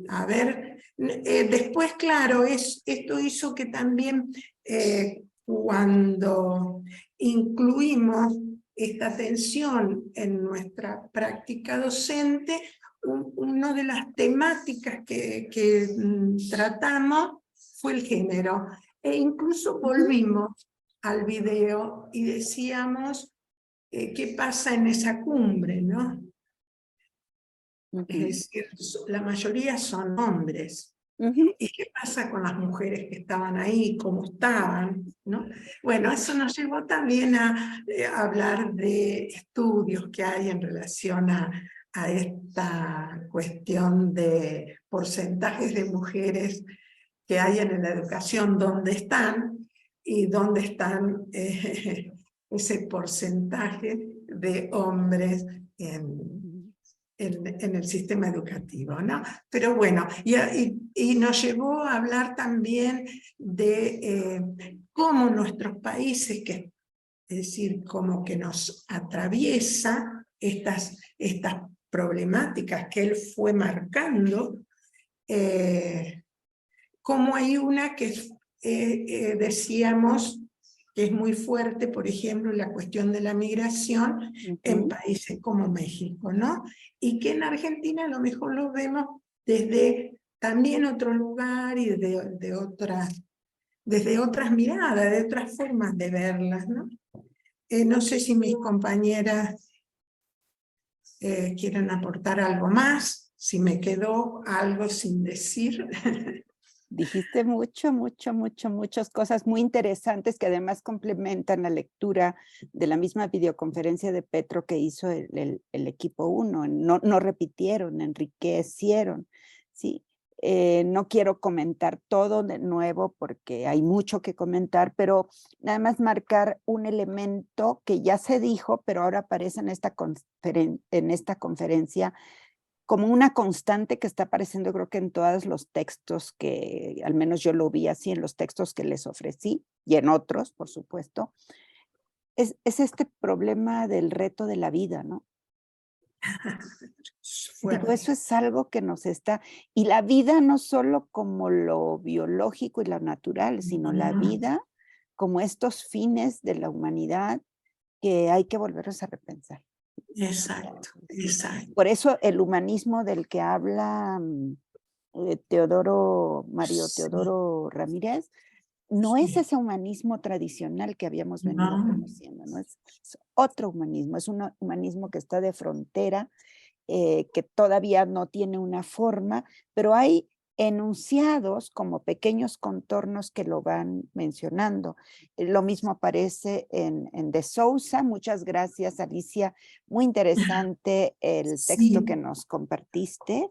A ver, después, claro, esto hizo que también cuando incluimos esta tensión en nuestra práctica docente, una de las temáticas que tratamos fue el género. E incluso volvimos al video y decíamos qué pasa en esa cumbre, ¿no? Es decir, la mayoría son hombres. ¿Y qué pasa con las mujeres que estaban ahí? ¿Cómo estaban? ¿No? Bueno, eso nos llevó también a hablar de estudios que hay en relación a esta cuestión de porcentajes de mujeres que hay en la educación, dónde están y dónde están ese porcentaje de hombres en el sistema educativo, ¿no? Pero bueno, y nos llevó a hablar también de cómo nuestros países, es decir, como que nos atraviesa estas problemáticas que él fue marcando, como hay una que decíamos que es muy fuerte, por ejemplo, la cuestión de la migración en países como México, ¿no? Y que en Argentina a lo mejor lo vemos desde también otro lugar y desde otras miradas, de otras formas de verlas, ¿no? No sé si mis compañeras quieren aportar algo más, si me quedó algo sin decir. Dijiste muchas cosas muy interesantes que además complementan la lectura de la misma videoconferencia de Petro que hizo el equipo 1. No repitieron, enriquecieron. ¿Sí? No quiero comentar todo de nuevo porque hay mucho que comentar, pero nada más marcar un elemento que ya se dijo, pero ahora aparece en esta conferencia como una constante que está apareciendo creo que en todos los textos que, al menos yo lo vi así en los textos que les ofrecí y en otros, por supuesto, es este problema del reto de la vida, ¿no? Digo, eso es algo que nos está, y la vida no solo como lo biológico y lo natural, sino la vida como estos fines de la humanidad que hay que volverlos a repensar. Exacto. Por eso el humanismo del que habla Mario Teodoro Ramírez, no es ese humanismo tradicional que habíamos venido conociendo, ¿no? Es otro humanismo, es un humanismo que está de frontera, que todavía no tiene una forma, pero hay enunciados como pequeños contornos que lo van mencionando. Lo mismo aparece en De Sousa. Muchas gracias, Alicia. Muy interesante el texto que nos compartiste.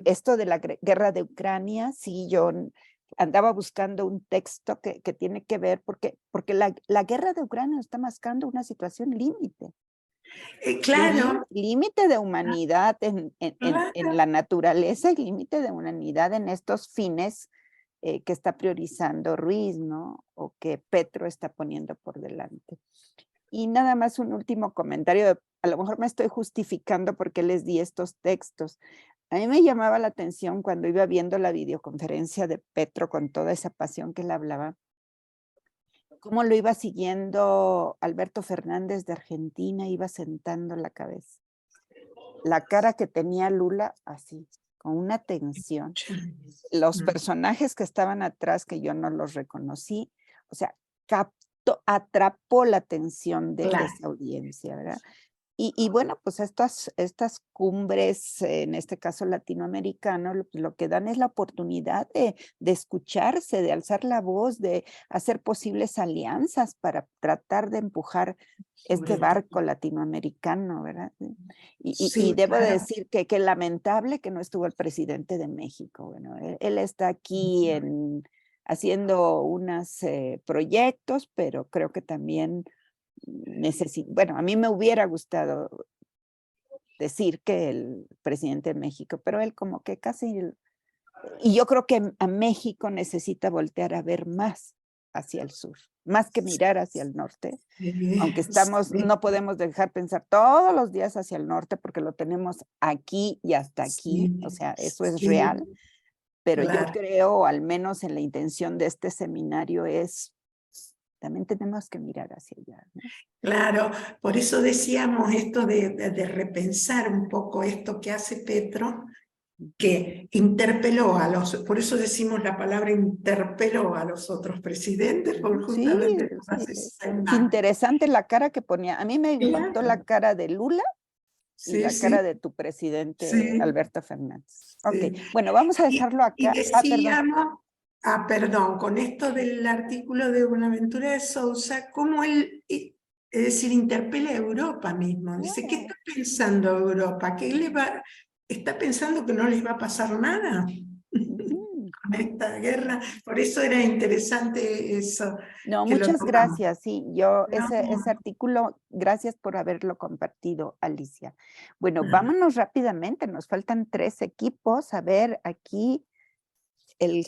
Esto de la guerra de Ucrania, sí, yo andaba buscando un texto que tiene que ver, porque la guerra de Ucrania está marcando una situación límite. Claro. Límite de humanidad en la naturaleza y límite de humanidad en estos fines que está priorizando Ruiz, ¿no? O que Petro está poniendo por delante. Y nada más un último comentario, a lo mejor me estoy justificando porque les di estos textos. A mí me llamaba la atención cuando iba viendo la videoconferencia de Petro con toda esa pasión que él hablaba, cómo lo iba siguiendo Alberto Fernández de Argentina, iba sentando la cabeza. La cara que tenía Lula, así, con una tensión. Los personajes que estaban atrás, que yo no los reconocí, o sea, atrapó la atención de esa audiencia, ¿verdad? Y bueno, pues estas cumbres, en este caso latinoamericano, lo que dan es la oportunidad de escucharse, de alzar la voz, de hacer posibles alianzas para tratar de empujar este barco latinoamericano, ¿verdad? Y Sí, debo de claro. decir que lamentable que no estuvo el presidente de México. Bueno, él está aquí haciendo unos proyectos, pero creo que también bueno, a mí me hubiera gustado decir que el presidente de México, pero él como que casi, y yo creo que a México necesita voltear a ver más hacia el sur, más que mirar hacia el norte, aunque no podemos dejar pensar todos los días hacia el norte porque lo tenemos aquí y hasta aquí, o sea, eso es real, pero yo creo, al menos en la intención de este seminario, también tenemos que mirar hacia allá, ¿no? Claro, por eso decíamos esto de repensar un poco esto que hace Petro, que interpeló por eso decimos la palabra interpeló a los otros presidentes, por justamente por Es interesante la cara que ponía. A mí me impactó la cara de Lula y la cara de tu presidente, Alberto Fernández. Ok, bueno, vamos a dejarlo acá. Y decíamos, perdón, con esto del artículo de Buenaventura de Sousa, cómo él, es decir, interpela a Europa mismo. Dice, ¿qué está pensando Europa? ¿Está pensando que no les va a pasar nada con esta guerra? Por eso era interesante eso. No, que lo muchas tomamos. gracias. Sí, ese artículo, gracias por haberlo compartido, Alicia. Bueno, vámonos rápidamente, nos faltan 3 equipos. A ver, aquí el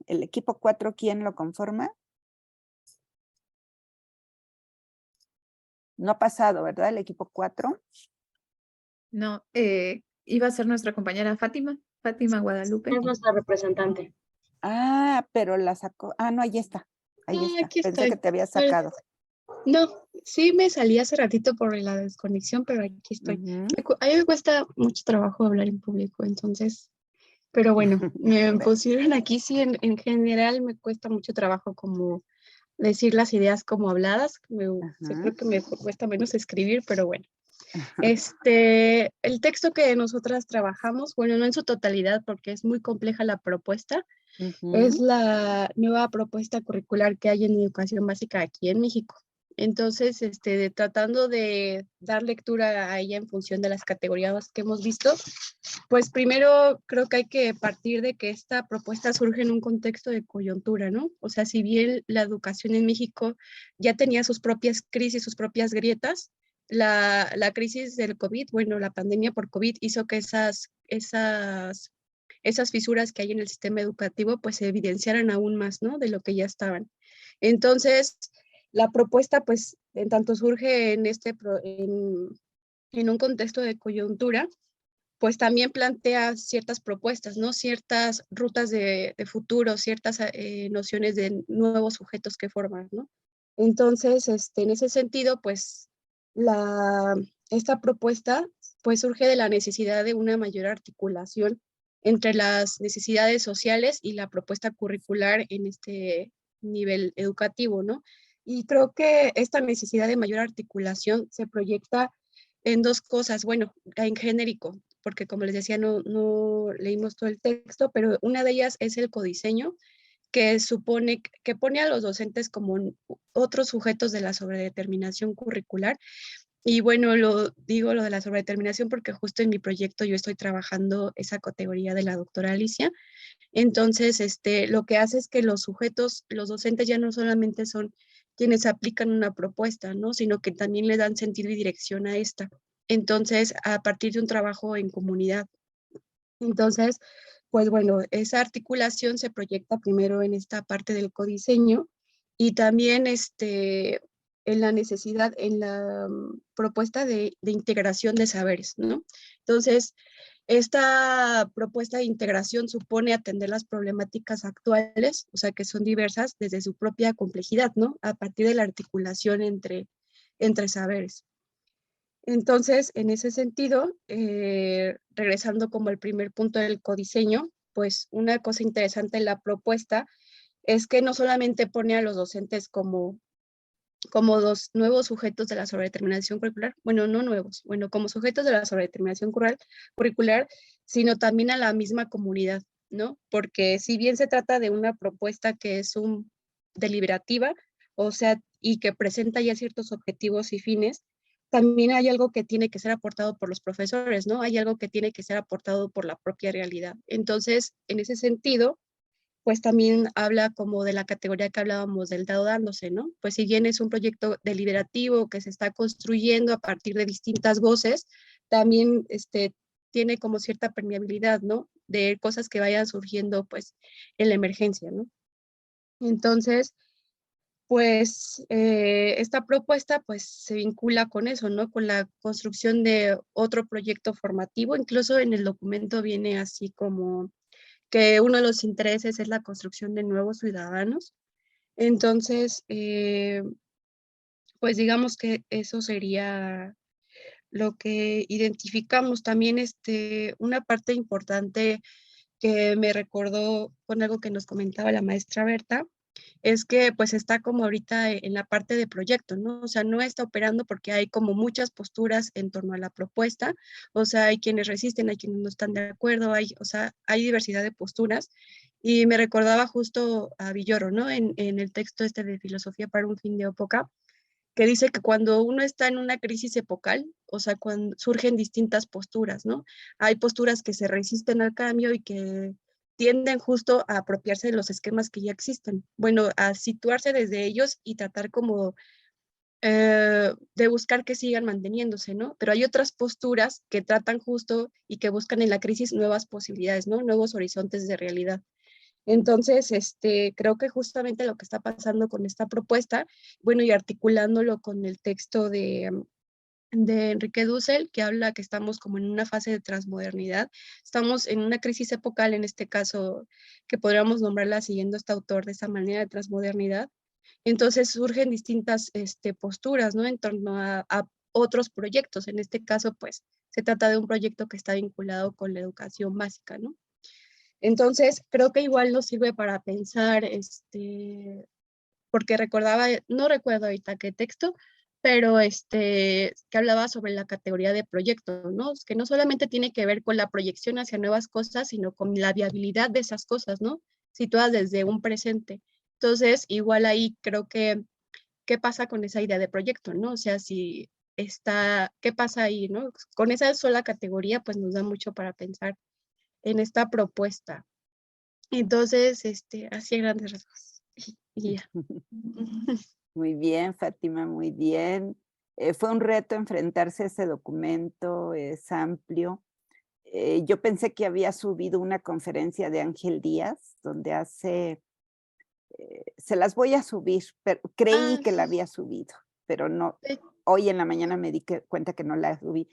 equipo 4, ¿quién lo conforma? No ha pasado, ¿verdad? El equipo 4. No, iba a ser nuestra compañera Fátima Guadalupe. Es nuestra representante. Pero la sacó. No, ahí está. Ahí está. Aquí Pensé estoy. que te había sacado. No, sí me salí hace ratito por la desconexión, pero aquí estoy. A mí me cuesta mucho trabajo hablar en público, entonces, pero bueno, me pusieron aquí, sí, en general me cuesta mucho trabajo como decir las ideas como habladas, creo que me cuesta menos escribir, pero bueno. El texto que nosotras trabajamos, bueno, no en su totalidad porque es muy compleja la propuesta, es la nueva propuesta curricular que hay en educación básica aquí en México. Entonces, tratando de dar lectura a ella en función de las categorías que hemos visto, pues primero creo que hay que partir de que esta propuesta surge en un contexto de coyuntura, ¿no? O sea, si bien la educación en México ya tenía sus propias crisis, sus propias grietas, la crisis del COVID, bueno, la pandemia por COVID hizo que esas fisuras que hay en el sistema educativo pues se evidenciaran aún más, ¿no? De lo que ya estaban. Entonces, la propuesta pues en tanto surge en un contexto de coyuntura, pues también plantea ciertas propuestas, ¿no? Ciertas rutas de futuro, ciertas nociones de nuevos sujetos que forman, ¿no? Entonces, en ese sentido, pues esta propuesta pues surge de la necesidad de una mayor articulación entre las necesidades sociales y la propuesta curricular en este nivel educativo, ¿no? Y creo que esta necesidad de mayor articulación se proyecta en 2 cosas, bueno, en genérico, porque como les decía, no leímos todo el texto, pero una de ellas es el codiseño, que pone a los docentes como otros sujetos de la sobredeterminación curricular. Y bueno, lo de la sobredeterminación porque justo en mi proyecto yo estoy trabajando esa categoría de la doctora Alicia. Entonces, lo que hace es que los sujetos, los docentes ya no solamente son quienes aplican una propuesta, ¿no? Sino que también le dan sentido y dirección a esta. Entonces, a partir de un trabajo en comunidad. Entonces, pues bueno, esa articulación se proyecta primero en esta parte del codiseño y también en la necesidad, en la propuesta de integración de saberes, ¿no? Entonces, esta propuesta de integración supone atender las problemáticas actuales, o sea, que son diversas desde su propia complejidad, ¿no? A partir de la articulación entre saberes. Entonces, en ese sentido, regresando como el primer punto del codiseño, pues una cosa interesante en la propuesta es que no solamente pone a los docentes como como dos nuevos sujetos de la sobredeterminación curricular, bueno, no nuevos, bueno, como sujetos de la sobredeterminación curricular, sino también a la misma comunidad, ¿no? Porque si bien se trata de una propuesta que es deliberativa, o sea, y que presenta ya ciertos objetivos y fines, también hay algo que tiene que ser aportado por los profesores, ¿no? Hay algo que tiene que ser aportado por la propia realidad. Entonces, en ese sentido, pues también habla como de la categoría que hablábamos del dado dándose, ¿no? Pues si bien es un proyecto deliberativo que se está construyendo a partir de distintas voces, también tiene como cierta permeabilidad, ¿no? De cosas que vayan surgiendo pues en la emergencia, ¿no? Entonces, pues esta propuesta pues se vincula con eso, ¿no? Con la construcción de otro proyecto formativo, incluso en el documento viene así como que uno de los intereses es la construcción de nuevos ciudadanos. Entonces, pues digamos que eso sería lo que identificamos. También una parte importante que me recordó con algo que nos comentaba la maestra Berta, es que pues está como ahorita en la parte de proyecto, ¿no? O sea, no está operando porque hay como muchas posturas en torno a la propuesta, o sea, hay quienes resisten, hay quienes no están de acuerdo, o sea, hay diversidad de posturas, y me recordaba justo a Villoro, ¿no? En el texto de Filosofía para un fin de época, que dice que cuando uno está en una crisis epocal, o sea, cuando surgen distintas posturas, ¿no? Hay posturas que se resisten al cambio y que tienden justo a apropiarse de los esquemas que ya existen. Bueno, a situarse desde ellos y tratar como de buscar que sigan manteniéndose, ¿no? Pero hay otras posturas que tratan justo y que buscan en la crisis nuevas posibilidades, ¿no? Nuevos horizontes de realidad. Entonces, creo que justamente lo que está pasando con esta propuesta, bueno, y articulándolo con el texto de Enrique Dussel, que habla que estamos como en una fase de transmodernidad, estamos en una crisis epocal, en este caso, que podríamos nombrarla siguiendo a este autor de esa manera de transmodernidad. Entonces surgen distintas posturas, ¿no? En torno a otros proyectos. En este caso, pues, se trata de un proyecto que está vinculado con la educación básica, ¿no? Entonces, creo que igual nos sirve para pensar, porque recordaba, no recuerdo ahorita qué texto, pero que hablaba sobre la categoría de proyecto, ¿no? Que no solamente tiene que ver con la proyección hacia nuevas cosas, sino con la viabilidad de esas cosas, ¿no? Situadas desde un presente. Entonces, igual ahí creo que, ¿qué pasa con esa idea de proyecto, no? O sea, si ¿qué pasa ahí, no? Con esa sola categoría, pues nos da mucho para pensar en esta propuesta. Entonces, así a grandes rasgos. Y ya. Muy bien, Fátima, muy bien. Fue un reto enfrentarse a ese documento, es amplio. Yo pensé que había subido una conferencia de Ángel Díaz, donde hace, se las voy a subir, pero creí que la había subido, pero no, hoy en la mañana me di cuenta que no la subí.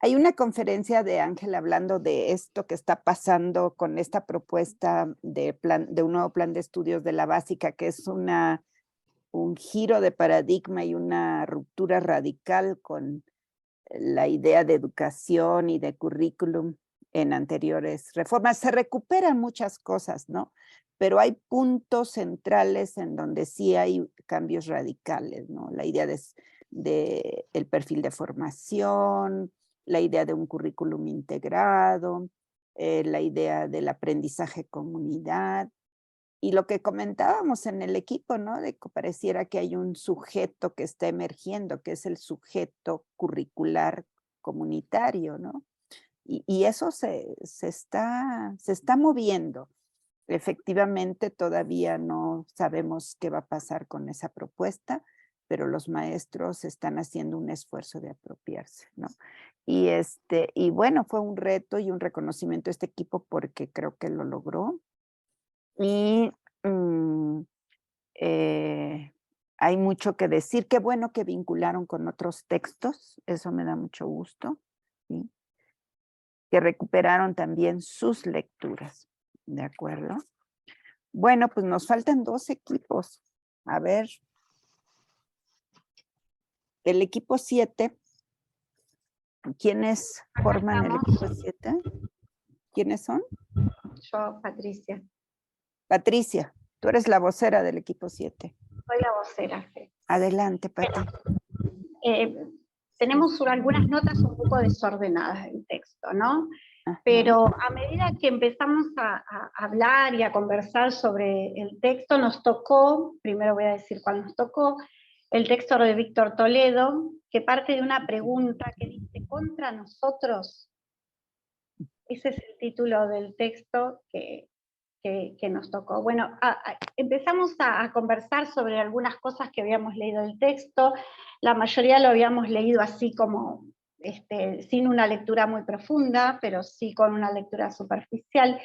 Hay una conferencia de Ángel hablando de esto que está pasando con esta propuesta de un nuevo plan de estudios de la básica, que es un giro de paradigma y una ruptura radical con la idea de educación y de currículum en anteriores reformas. Se recuperan muchas cosas, ¿no? Pero hay puntos centrales en donde sí hay cambios radicales, ¿no? La idea de el perfil de formación, la idea de un currículum integrado, la idea del aprendizaje comunidad, y lo que comentábamos en el equipo, ¿no? De que pareciera que hay un sujeto que está emergiendo, que es el sujeto curricular comunitario, ¿no? Y eso se está moviendo. Efectivamente, todavía no sabemos qué va a pasar con esa propuesta, pero los maestros están haciendo un esfuerzo de apropiarse, ¿no? Y bueno, fue un reto y un reconocimiento a este equipo porque creo que lo logró. Y hay mucho que decir. Qué bueno que vincularon con otros textos, eso me da mucho gusto, ¿sí? Que recuperaron también sus lecturas, ¿de acuerdo? Bueno, pues nos faltan 2 equipos. A ver. El equipo 7. ¿Quiénes forman el equipo 7? ¿Quiénes son? Yo, Patricia. Patricia, tú eres la vocera del equipo 7. Soy la vocera. Sí. Adelante, Pati. Tenemos algunas notas un poco desordenadas del texto, ¿no? Pero a medida que empezamos a hablar y a conversar sobre el texto, nos tocó, primero voy a decir cuál nos tocó, el texto de Víctor Toledo, que parte de una pregunta que dice, ¿contra nosotros? Ese es el título del texto que nos tocó. Bueno, empezamos a conversar sobre algunas cosas que habíamos leído del texto, la mayoría lo habíamos leído así como, sin una lectura muy profunda, pero sí con una lectura superficial,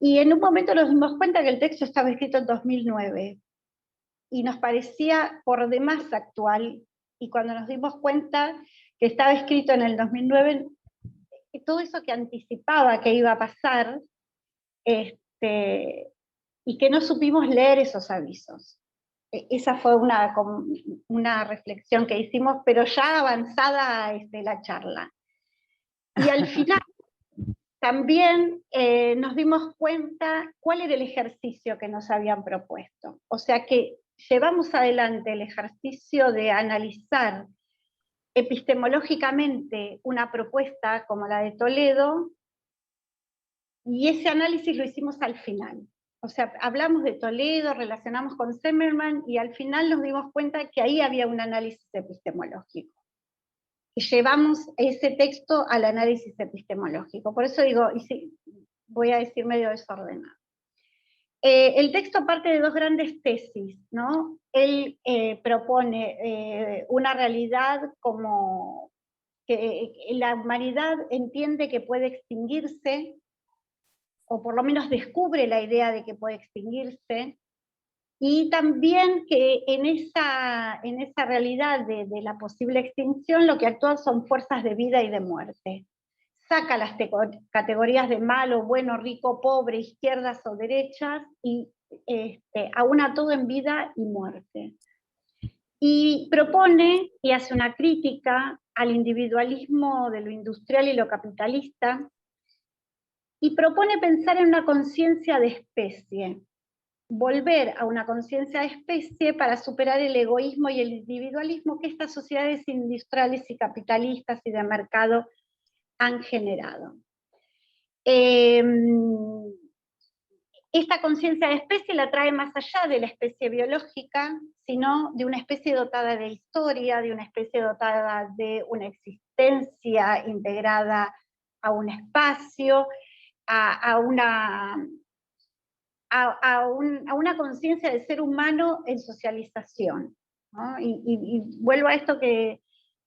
y en un momento nos dimos cuenta que el texto estaba escrito en 2009, y nos parecía por demás actual, y cuando nos dimos cuenta que estaba escrito en el 2009, todo eso que anticipaba que iba a pasar, y que no supimos leer esos avisos. Esa fue una reflexión que hicimos, pero ya avanzada la charla. Y al final también nos dimos cuenta cuál era el ejercicio que nos habían propuesto. O sea que llevamos adelante el ejercicio de analizar epistemológicamente una propuesta como la de Toledo, y ese análisis lo hicimos al final. O sea, hablamos de Toledo, relacionamos con Zimmermann, y al final nos dimos cuenta que ahí había un análisis epistemológico. Y llevamos ese texto al análisis epistemológico. Por eso digo, y sí, voy a decir medio desordenado. El texto parte de dos grandes tesis, ¿no? Él propone una realidad como que la humanidad entiende que puede extinguirse, o por lo menos descubre la idea de que puede extinguirse, y también que en esa realidad de la posible extinción lo que actúan son fuerzas de vida y de muerte. Saca las categorías de malo, bueno, rico, pobre, izquierdas o derechas, y aúna todo en vida y muerte. Y propone y hace una crítica al individualismo de lo industrial y lo capitalista, y propone pensar en una conciencia de especie, volver a una conciencia de especie para superar el egoísmo y el individualismo que estas sociedades industriales y capitalistas y de mercado han generado. Esta conciencia de especie la trae más allá de la especie biológica, sino de una especie dotada de historia, de una especie dotada de una existencia integrada a un espacio, a una conciencia del ser humano en socialización, ¿no? Y vuelvo a esto que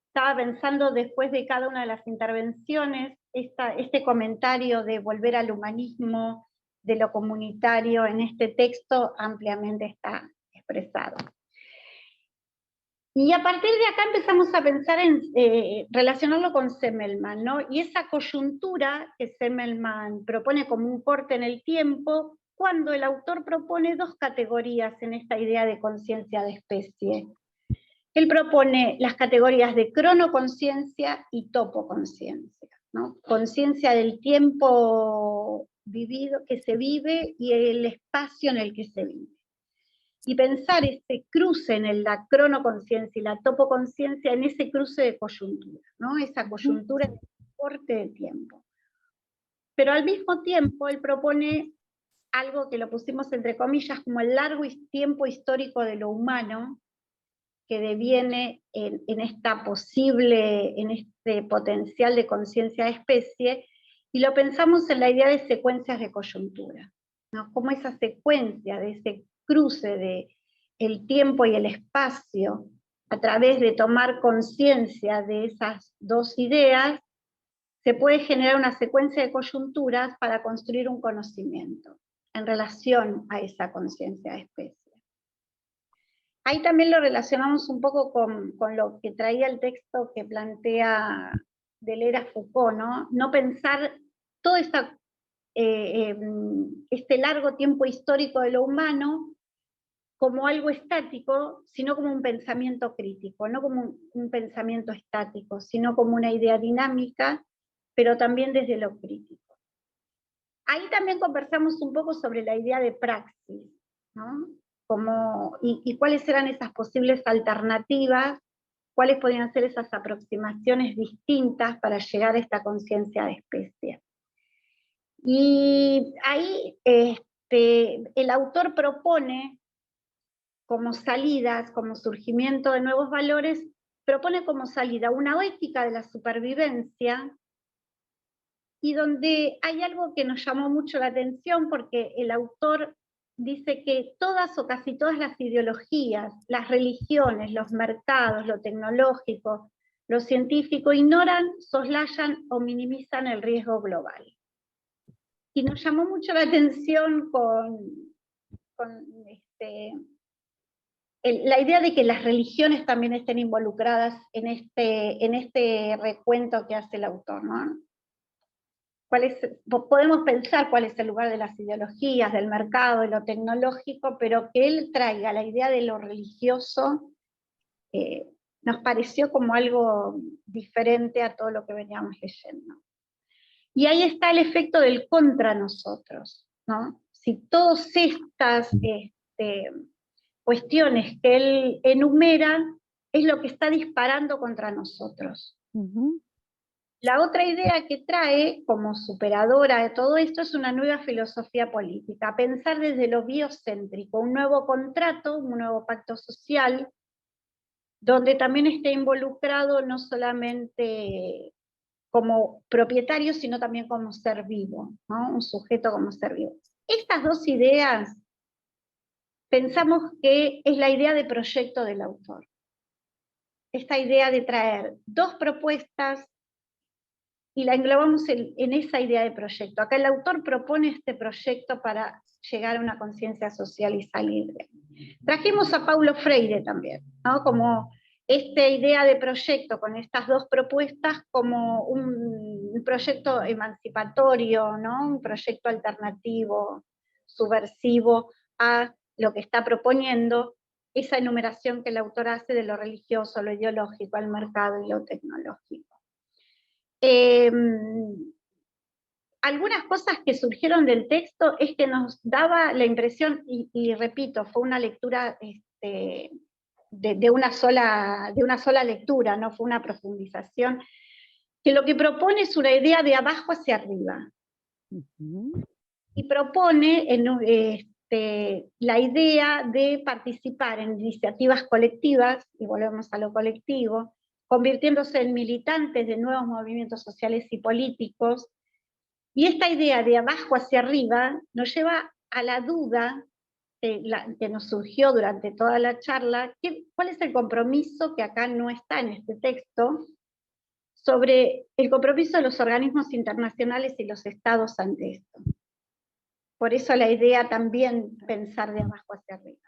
estaba pensando después de cada una de las intervenciones, este comentario de volver al humanismo, de lo comunitario, en este texto ampliamente está expresado. Y a partir de acá empezamos a pensar en relacionarlo con Zimmermann, ¿no? Y esa coyuntura que Zimmermann propone como un corte en el tiempo, cuando el autor propone dos categorías en esta idea de conciencia de especie. Él propone las categorías de cronoconciencia y topoconciencia, ¿no? Conciencia del tiempo vivido, que se vive, y el espacio en el que se vive. Y pensar ese cruce en la cronoconciencia y la topoconciencia, en ese cruce de coyuntura, ¿no? Esa coyuntura de corte de tiempo. Pero al mismo tiempo él propone algo que lo pusimos entre comillas como el largo tiempo histórico de lo humano, que deviene en este potencial de conciencia de especie, y lo pensamos en la idea de secuencias de coyuntura, ¿no? Como esa secuencia de ese cruce de el tiempo y el espacio, a través de tomar conciencia de esas dos ideas, se puede generar una secuencia de coyunturas para construir un conocimiento en relación a esa conciencia de especie. Ahí también lo relacionamos un poco con lo que traía el texto que plantea Deleuze-Foucault, ¿no? No pensar todo este largo tiempo histórico de lo humano como algo estático, sino como un pensamiento crítico, no como un pensamiento estático, sino como una idea dinámica, pero también desde lo crítico. Ahí también conversamos un poco sobre la idea de praxis, ¿no? y cuáles eran esas posibles alternativas, cuáles podían ser esas aproximaciones distintas para llegar a esta conciencia de especie. Y ahí el autor propone como salidas, como surgimiento de nuevos valores, propone como salida una ética de la supervivencia, y donde hay algo que nos llamó mucho la atención, porque el autor dice que todas o casi todas las ideologías, las religiones, los mercados, lo tecnológico, lo científico, ignoran, soslayan o minimizan el riesgo global. Y nos llamó mucho la atención la idea de que las religiones también estén involucradas en este recuento que hace el autor, ¿no? Podemos pensar cuál es el lugar de las ideologías, del mercado, de lo tecnológico, pero que él traiga la idea de lo religioso nos pareció como algo diferente a todo lo que veníamos leyendo. Y ahí está el efecto del contra nosotros, ¿no? Si todas estas cuestiones que él enumera es lo que está disparando contra nosotros. La otra idea que trae como superadora de todo esto es una nueva filosofía política, pensar desde lo biocéntrico, un nuevo contrato, un nuevo pacto social, donde también esté involucrado no solamente como propietario, sino también como ser vivo, ¿no? Un sujeto como ser vivo. Estas dos ideas pensamos que es la idea de proyecto del autor. Esta idea de traer dos propuestas y la englobamos en esa idea de proyecto. Acá el autor propone este proyecto para llegar a una conciencia social y salir. Trajimos a Paulo Freire también, ¿no? Como esta idea de proyecto con estas dos propuestas como un proyecto emancipatorio, ¿no? Un proyecto alternativo, subversivo a lo que está proponiendo, esa enumeración que el autor hace de lo religioso, lo ideológico, el mercado y lo tecnológico. Algunas cosas que surgieron del texto es que nos daba la impresión, y repito, fue una lectura de una sola lectura, no fue una profundización, que lo que propone es una idea de abajo hacia arriba. Y propone la idea de participar en iniciativas colectivas, y volvemos a lo colectivo, convirtiéndose en militantes de nuevos movimientos sociales y políticos, y esta idea de abajo hacia arriba nos lleva a la duda que nos surgió durante toda la charla, ¿cuál es el compromiso que acá no está en este texto, sobre el compromiso de los organismos internacionales y los estados ante esto? Por eso la idea también pensar de abajo hacia arriba.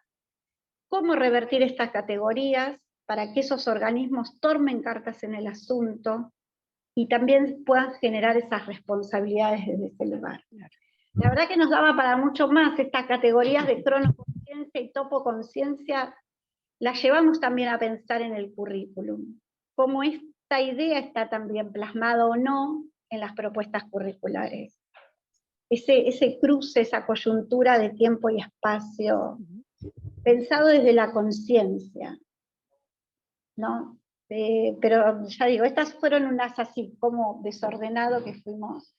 ¿Cómo revertir estas categorías para que esos organismos tomen cartas en el asunto y también puedan generar esas responsabilidades desde ese lugar? La verdad que nos daba para mucho más estas categorías de cronoconciencia y topoconciencia, las llevamos también a pensar en el currículum. Cómo esta idea está también plasmada o no en las propuestas curriculares. Ese cruce, esa coyuntura de tiempo y espacio, pensado desde la conciencia, ¿no? Pero ya digo, estas fueron unas así como desordenado que fuimos,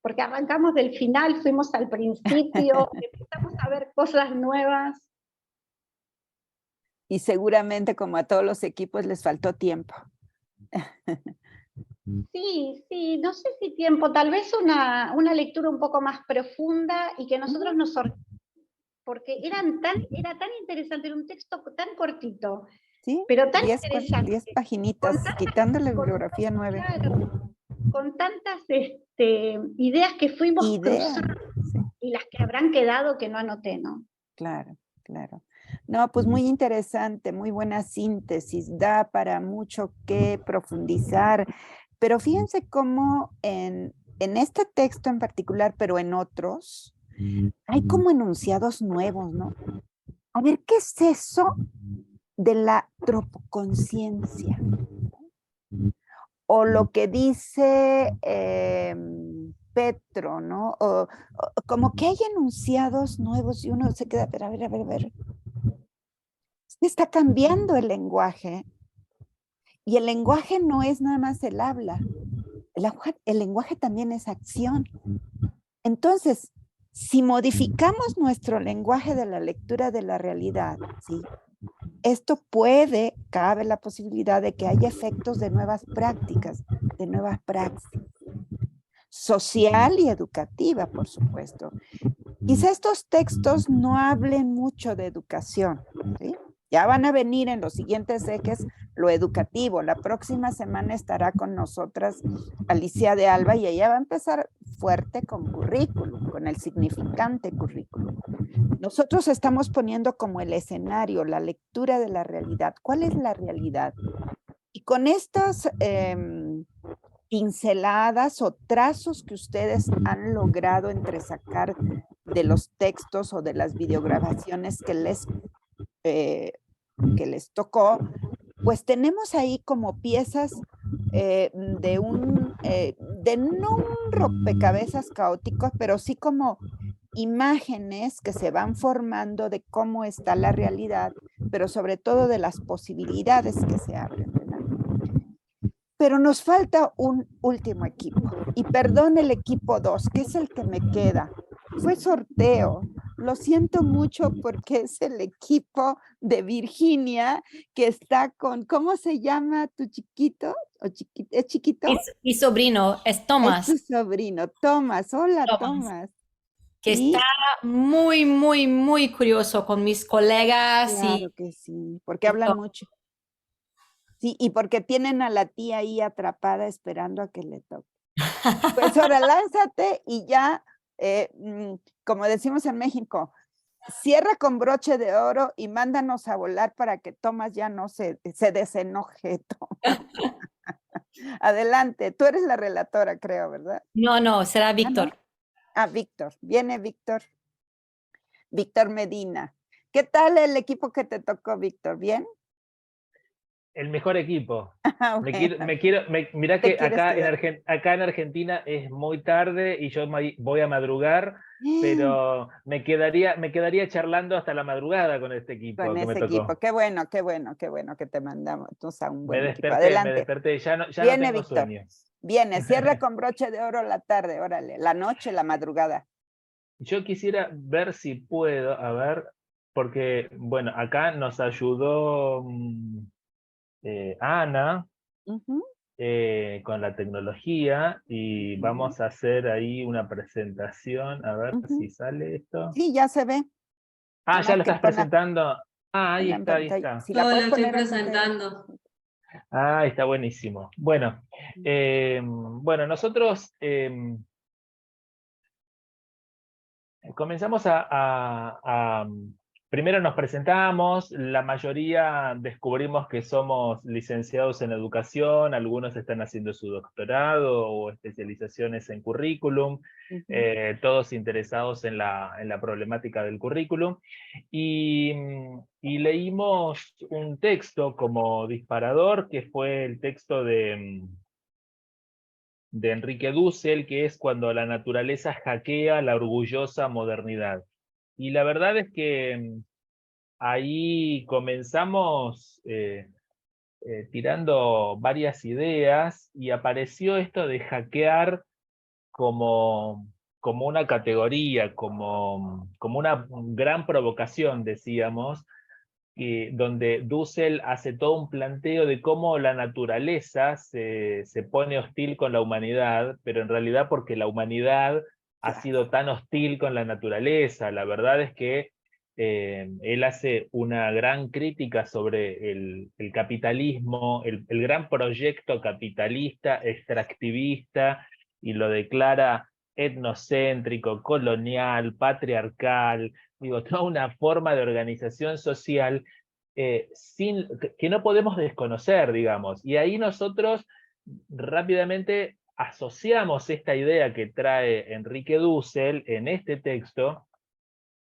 porque arrancamos del final, fuimos al principio, empezamos a ver cosas nuevas. Y seguramente, como a todos los equipos, les faltó tiempo. Sí, no sé si tiempo, tal vez una lectura un poco más profunda y que nosotros nos... Porque era tan interesante, era un texto tan cortito, ¿sí? Pero tan 10 paginitas, quitando la bibliografía 9. Claro, con tantas ideas que fuimos cruzando, sí. Y las que habrán quedado que no anoté, ¿no? Claro. No, pues muy interesante, muy buena síntesis, da para mucho que profundizar, pero fíjense cómo en este texto en particular, pero en otros, hay como enunciados nuevos, ¿no? A ver, ¿qué es eso de la tropoconciencia? O lo que dice Petro, ¿no? O como que hay enunciados nuevos y uno se queda, pero a ver. Está cambiando el lenguaje. Y el lenguaje no es nada más el habla. El lenguaje también es acción. Entonces, si modificamos nuestro lenguaje de la lectura de la realidad, ¿sí? Esto cabe la posibilidad de que haya efectos de nuevas prácticas, de nuevas praxis. Social y educativa, por supuesto. Quizá estos textos no hablen mucho de educación, ¿sí? Ya van a venir en los siguientes ejes lo educativo. La próxima semana estará con nosotras Alicia de Alba y ella va a empezar fuerte con currículum, con el significante currículum. Nosotros estamos poniendo como el escenario, la lectura de la realidad. ¿Cuál es la realidad? Y con estas pinceladas o trazos que ustedes han logrado entresacar de los textos o de las videograbaciones que les tocó, pues tenemos ahí como piezas de no un rompecabezas caóticos, pero sí como imágenes que se van formando de cómo está la realidad, pero sobre todo de las posibilidades que se abren, ¿verdad? Pero nos falta un último equipo. Y perdón el equipo 2, que es el que me queda. Fue sorteo. Lo siento mucho porque es el equipo de Virginia que está con, ¿cómo se llama tu chiquito? ¿Es chiquito? Mi sobrino es Tomás. Es tu sobrino, Tomás. Hola, Tomás. Que ¿Sí? está muy, muy, muy curioso con mis colegas. Claro que sí, porque hablan mucho. Sí, y porque tienen a la tía ahí atrapada esperando a que le toque. Pues ahora lánzate y ya, como decimos en México, cierra con broche de oro y mándanos a volar para que Tomás ya no se desenoje. Adelante, tú eres la relatora, creo, ¿verdad? No, será Víctor. Víctor, viene Víctor. Víctor Medina. ¿Qué tal el equipo que te tocó, Víctor? ¿Bien? El mejor equipo. Bueno. Mirá que acá en Argentina es muy tarde y yo voy a madrugar, pero me quedaría charlando hasta la madrugada con este equipo Con que me ese tocó. equipo. Qué bueno que te mandamos entonces a un buen equipo. Me Adelante. desperté, ya no Viene tengo Víctor. sueño. Viene, cierra con broche de oro la tarde, órale, la noche, la madrugada. Yo quisiera ver si puedo, a ver, porque, bueno, acá nos ayudó Ana con la tecnología y vamos a hacer ahí una presentación, a ver si sale esto. Sí, ya se ve. Ya lo estás presentando. Ahí está. Si la puedes estoy poner en pantalla. presentando. Está buenísimo. Bueno, nosotros comenzamos primero nos presentamos, la mayoría descubrimos que somos licenciados en educación, algunos están haciendo su doctorado o especializaciones en currículum, todos interesados en la problemática del currículum, y leímos un texto como disparador, que fue el texto de Enrique Dussel, que es Cuando la naturaleza hackea la orgullosa modernidad. Y la verdad es que ahí comenzamos tirando varias ideas y apareció esto de hackear como una categoría, como una gran provocación, decíamos, donde Dussel hace todo un planteo de cómo la naturaleza se pone hostil con la humanidad, pero en realidad porque la humanidad ha sido tan hostil con la naturaleza. La verdad es que él hace una gran crítica sobre el capitalismo, el gran proyecto capitalista, extractivista, y lo declara etnocéntrico, colonial, patriarcal, toda una forma de organización social que no podemos desconocer, digamos. Y ahí nosotros rápidamente asociamos esta idea que trae Enrique Dussel en este texto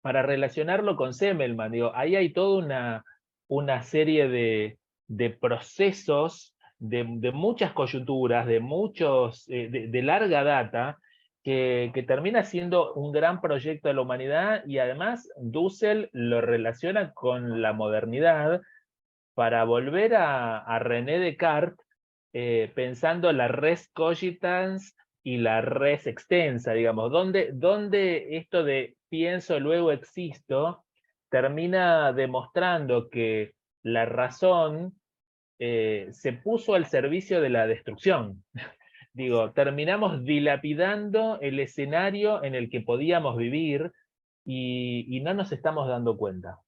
para relacionarlo con Semmelman. Ahí hay toda una serie de procesos, de muchas coyunturas, de larga data, que termina siendo un gran proyecto de la humanidad, y además Dussel lo relaciona con la modernidad para volver a René Descartes, pensando la res cogitans y la res extensa, digamos, donde esto de pienso, luego existo, termina demostrando que la razón se puso al servicio de la destrucción. Digo, terminamos dilapidando el escenario en el que podíamos vivir y no nos estamos dando cuenta.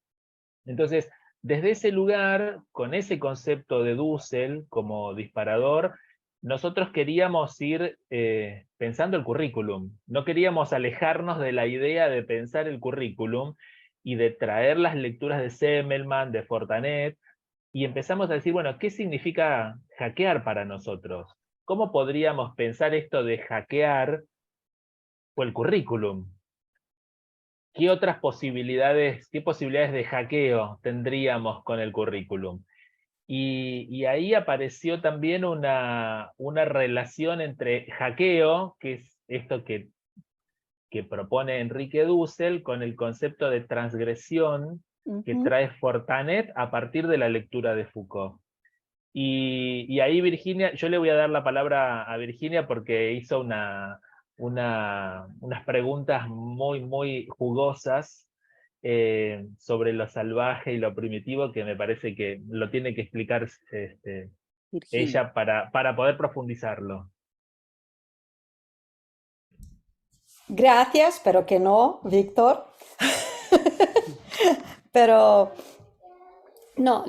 Entonces, desde ese lugar, con ese concepto de Dussel como disparador, nosotros queríamos ir pensando el currículum. No queríamos alejarnos de la idea de pensar el currículum y de traer las lecturas de Semmelman, de Fortanet, y empezamos a decir, bueno, ¿qué significa hackear para nosotros? ¿Cómo podríamos pensar esto de hackear o el currículum? ¿Qué otras posibilidades, qué posibilidades de hackeo tendríamos con el currículum? Y ahí apareció también una relación entre hackeo, que es esto que propone Enrique Dussel, con el concepto de transgresión que trae Fortanet a partir de la lectura de Foucault. Y ahí Virginia, yo le voy a dar la palabra a Virginia porque hizo unas preguntas muy jugosas sobre lo salvaje y lo primitivo, que me parece que lo tiene que explicar ella para poder profundizarlo. Gracias, pero que no, Víctor. Pero no,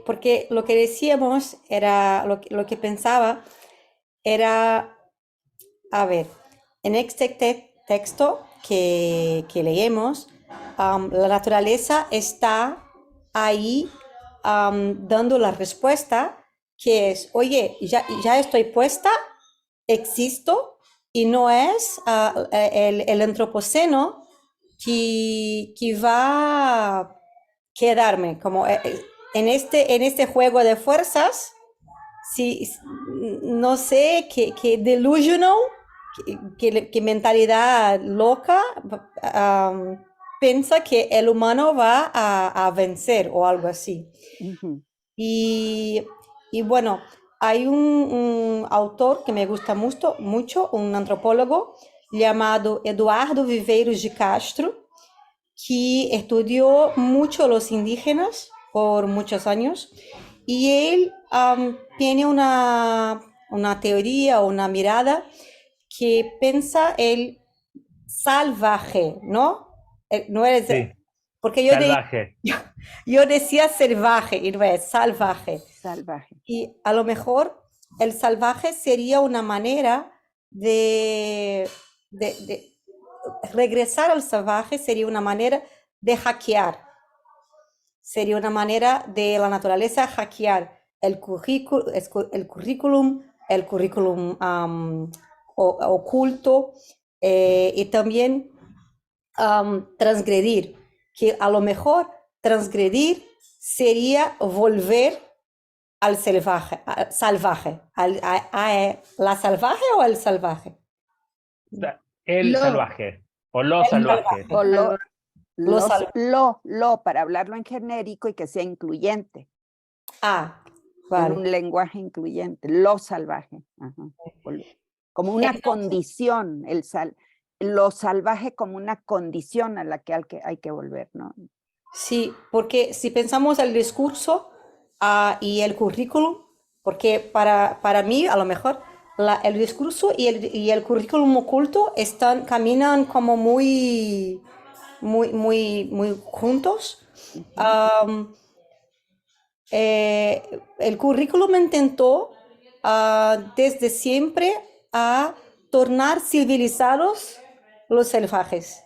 porque lo que decíamos era, lo que pensaba era, a ver, en este texto que leemos, la naturaleza está ahí dando la respuesta, que es, oye, ya estoy puesta, existo, y no es el antropoceno que va a quedarme, como en este juego de fuerzas, no sé qué delusional, qué mentalidad loca piensa que el humano va a vencer o algo así. Y bueno, hay un autor que me gusta mucho, un antropólogo llamado Eduardo Viveiros de Castro, que estudió mucho los indígenas por muchos años, y él tiene una teoría o una mirada que piensa el salvaje, ¿no? No es, sí, porque yo decía salvaje y no es salvaje. Salvaje. Y a lo mejor el salvaje sería una manera de regresar al salvaje, sería una manera de hackear. Sería una manera de la naturaleza hackear el currículum oculto, y también transgredir, que a lo mejor transgredir sería volver al salvaje, ¿la salvaje o el salvaje? El salvaje, o lo salvaje. O lo, para hablarlo en genérico y que sea incluyente. Vale. En un lenguaje incluyente, lo salvaje. Ajá. Como una condición, lo salvaje como una condición a la que hay que volver, ¿no? Sí, porque si pensamos el discurso y el currículum, porque para mí a lo mejor el discurso y el currículum oculto caminan como muy juntos. El currículum intentó desde siempre a tornar civilizados los salvajes,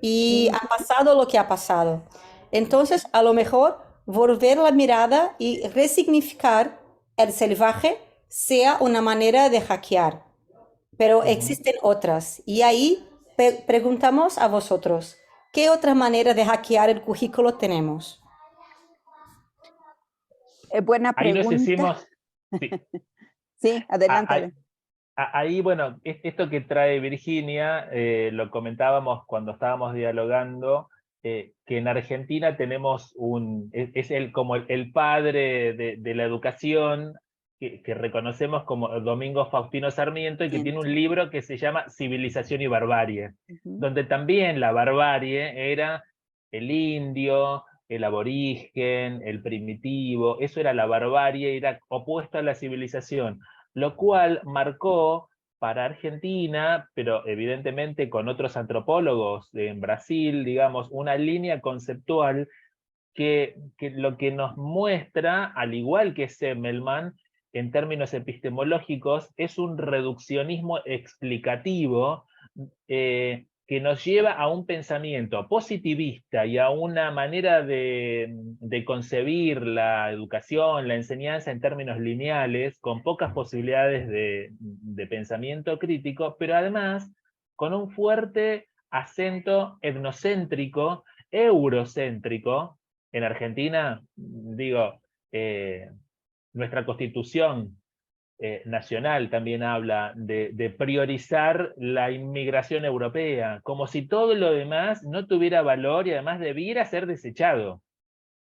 y ha pasado lo que ha pasado. Entonces, a lo mejor volver la mirada y resignificar el salvaje sea una manera de hackear, pero existen otras, y ahí preguntamos a vosotros, ¿qué otra manera de hackear el currículo tenemos? Buena pregunta. Ahí nos hicimos... Sí, sí, adelante. Ahí, bueno, esto que trae Virginia, lo comentábamos cuando estábamos dialogando, que en Argentina tenemos es como el padre de la educación, que reconocemos como Domingo Faustino Sarmiento, y que tiene un libro que se llama Civilización y Barbarie, donde también la barbarie era el indio, el aborigen, el primitivo, eso era la barbarie, era opuesto a la civilización, lo cual marcó para Argentina, pero evidentemente con otros antropólogos en Brasil, digamos, una línea conceptual que lo que nos muestra, al igual que Semmelman, en términos epistemológicos, es un reduccionismo explicativo que nos lleva a un pensamiento positivista y a una manera de concebir la educación, la enseñanza en términos lineales, con pocas posibilidades de pensamiento crítico, pero además con un fuerte acento etnocéntrico, eurocéntrico. En Argentina, digo, nuestra Constitución nacional también habla de priorizar la inmigración europea, como si todo lo demás no tuviera valor y además debiera ser desechado.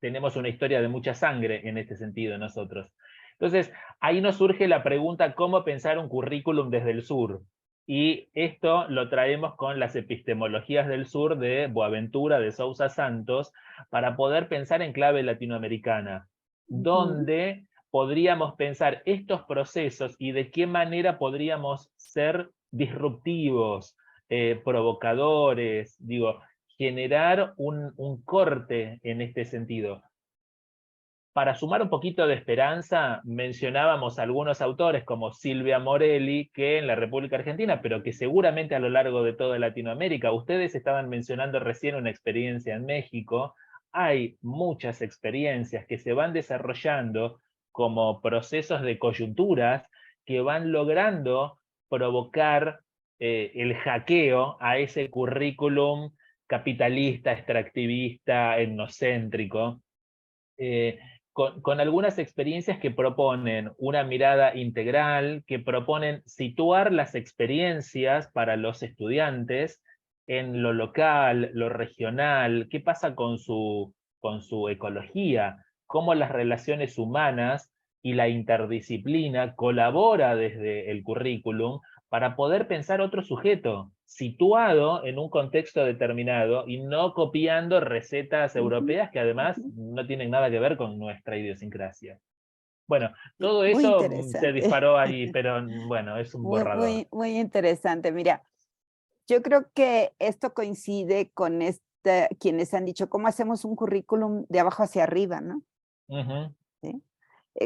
Tenemos una historia de mucha sangre en este sentido nosotros. Entonces, ahí nos surge la pregunta, ¿cómo pensar un currículum desde el sur? Y esto lo traemos con las epistemologías del sur de Boaventura, de Sousa Santos, para poder pensar en clave latinoamericana, donde podríamos pensar estos procesos y de qué manera podríamos ser disruptivos, provocadores, digo, generar un corte en este sentido. Para sumar un poquito de esperanza, mencionábamos algunos autores como Silvia Morelli, que en la República Argentina, pero que seguramente a lo largo de toda Latinoamérica, ustedes estaban mencionando recién una experiencia en México, hay muchas experiencias que se van desarrollando como procesos de coyunturas que van logrando provocar el hackeo a ese currículum capitalista, extractivista, etnocéntrico, con algunas experiencias que proponen una mirada integral, que proponen situar las experiencias para los estudiantes en lo local, lo regional, qué pasa con su ecología, cómo las relaciones humanas y la interdisciplina colabora desde el currículum para poder pensar otro sujeto, situado en un contexto determinado y no copiando recetas europeas que además no tienen nada que ver con nuestra idiosincrasia. Bueno, todo Muy eso se interesante. disparó ahí, pero bueno, es un borrador. Muy interesante. Mira, yo creo que esto coincide con quienes han dicho, ¿cómo hacemos un currículum de abajo hacia arriba, no? ¿Sí?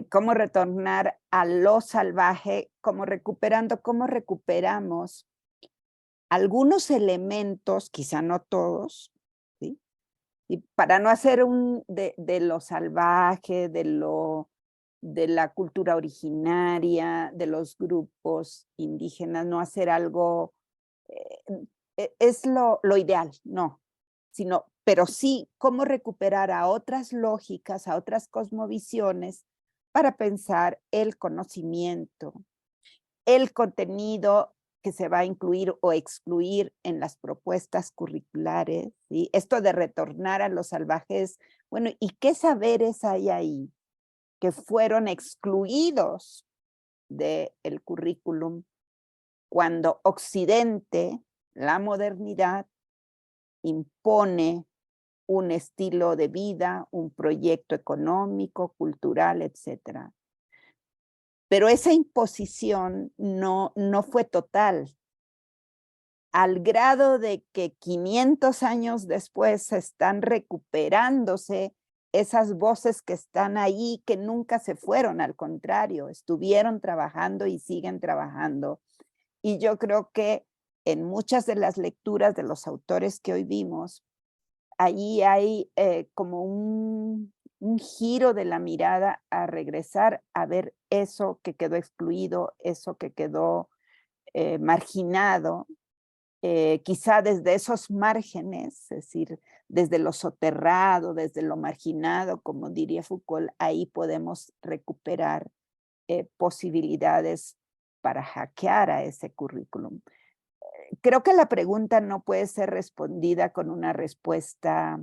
Cómo retornar a lo salvaje, cómo recuperamos algunos elementos, quizá no todos, ¿sí? Y para no hacer de lo salvaje, de la cultura originaria, de los grupos indígenas, no hacer algo, es lo ideal, no, pero sí cómo recuperar a otras lógicas, a otras cosmovisiones, para pensar el conocimiento, el contenido que se va a incluir o excluir en las propuestas curriculares, ¿sí? Esto de retornar a los salvajes, bueno, ¿y qué saberes hay ahí que fueron excluidos del currículum cuando Occidente, la modernidad, impone un estilo de vida, un proyecto económico, cultural, etcétera? Pero esa imposición no fue total, al grado de que 500 años después están recuperándose esas voces que están ahí, que nunca se fueron, al contrario, estuvieron trabajando y siguen trabajando. Y yo creo que en muchas de las lecturas de los autores que hoy vimos, allí hay como un giro de la mirada a regresar a ver eso que quedó excluido, eso que quedó marginado, quizá desde esos márgenes, es decir, desde lo soterrado, desde lo marginado, como diría Foucault, ahí podemos recuperar posibilidades para hackear a ese currículum. Creo que la pregunta no puede ser respondida con una respuesta,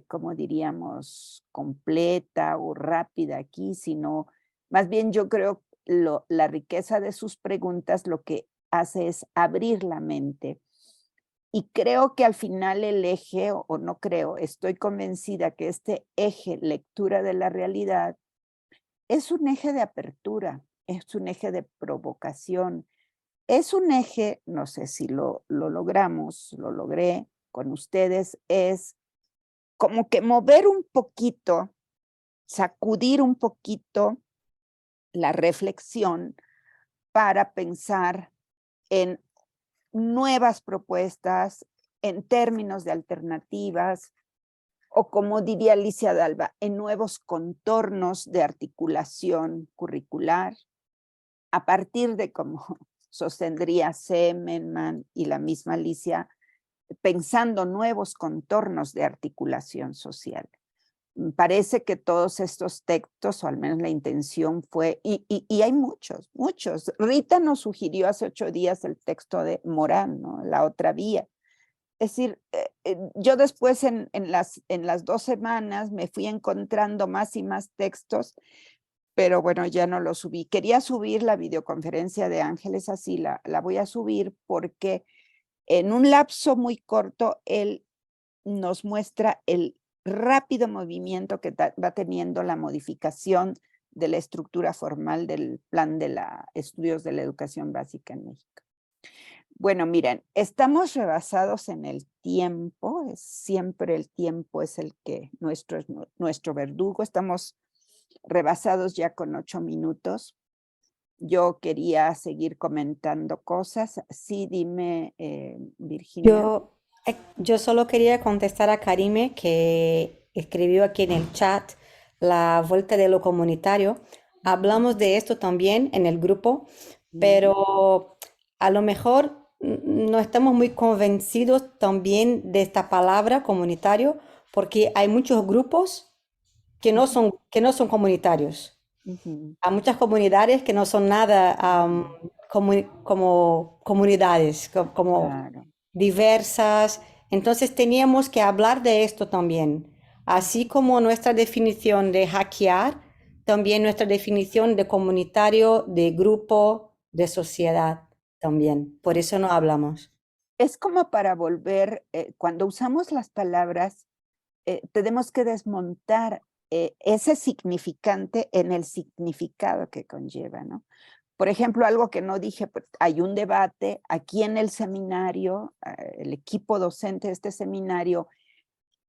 como diríamos, completa o rápida aquí, sino más bien yo creo la riqueza de sus preguntas lo que hace es abrir la mente. Y creo que al final el eje, o no creo, estoy convencida que este eje lectura de la realidad es un eje de apertura, es un eje de provocación, es un eje, no sé si lo logramos, lo logré con ustedes, es como que mover un poquito, sacudir un poquito la reflexión para pensar en nuevas propuestas, en términos de alternativas, o como diría Alicia Dalva, en nuevos contornos de articulación curricular, a partir de como sostendría Semmelman y la misma Alicia, pensando nuevos contornos de articulación social. Parece que todos estos textos, o al menos la intención fue, y hay muchos. Rita nos sugirió hace 8 días el texto de Morán, ¿no? La otra vía. Es decir, yo después en las 2 semanas me fui encontrando más y más textos, pero bueno, ya no lo subí. Quería subir la videoconferencia de Ángeles Así, la voy a subir porque en un lapso muy corto él nos muestra el rápido movimiento que va teniendo la modificación de la estructura formal del plan de estudios de la educación básica en México. Bueno, miren, estamos rebasados en el tiempo, siempre el tiempo es el que nuestro verdugo, estamos rebasados ya con 8 minutos. Yo quería seguir comentando cosas. Sí, dime, Virginia. Yo solo quería contestar a Karime, que escribió aquí en el chat la vuelta de lo comunitario. Hablamos de esto también en el grupo, pero a lo mejor no estamos muy convencidos también de esta palabra comunitario, porque hay muchos grupos que no son comunitarios. Hay muchas comunidades que no son nada como comunidades, como Claro. diversas. Entonces teníamos que hablar de esto también. Así como nuestra definición de hackear, también nuestra definición de comunitario, de grupo, de sociedad también. Por eso no hablamos. Es como para volver, cuando usamos las palabras, tenemos que desmontar ese significante en el significado que conlleva, ¿no? Por ejemplo, algo que no dije, pues, hay un debate aquí en el seminario, el equipo docente de este seminario,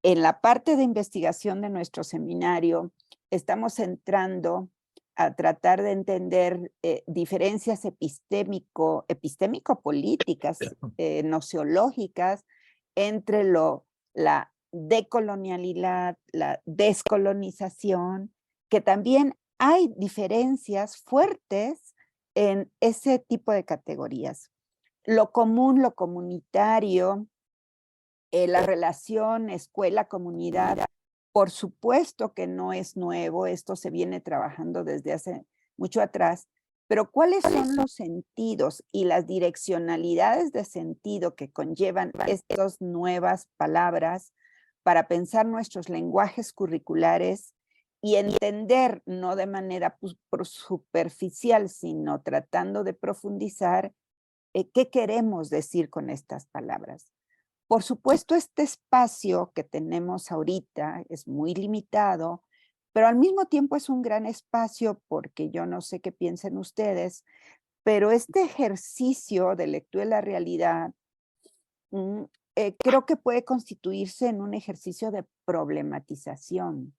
en la parte de investigación de nuestro seminario, estamos entrando a tratar de entender diferencias epistémico-políticas, nociológicas, entre la decolonialidad, la descolonización, que también hay diferencias fuertes en ese tipo de categorías. Lo común, lo comunitario, la relación escuela-comunidad, por supuesto que no es nuevo, esto se viene trabajando desde hace mucho atrás, pero ¿cuáles son los sentidos y las direccionalidades de sentido que conllevan estas nuevas palabras para pensar nuestros lenguajes curriculares y entender, no de manera superficial, sino tratando de profundizar qué queremos decir con estas palabras? Por supuesto, este espacio que tenemos ahorita es muy limitado, pero al mismo tiempo es un gran espacio porque yo no sé qué piensen ustedes, pero este ejercicio de lectura de la realidad creo que puede constituirse en un ejercicio de problematización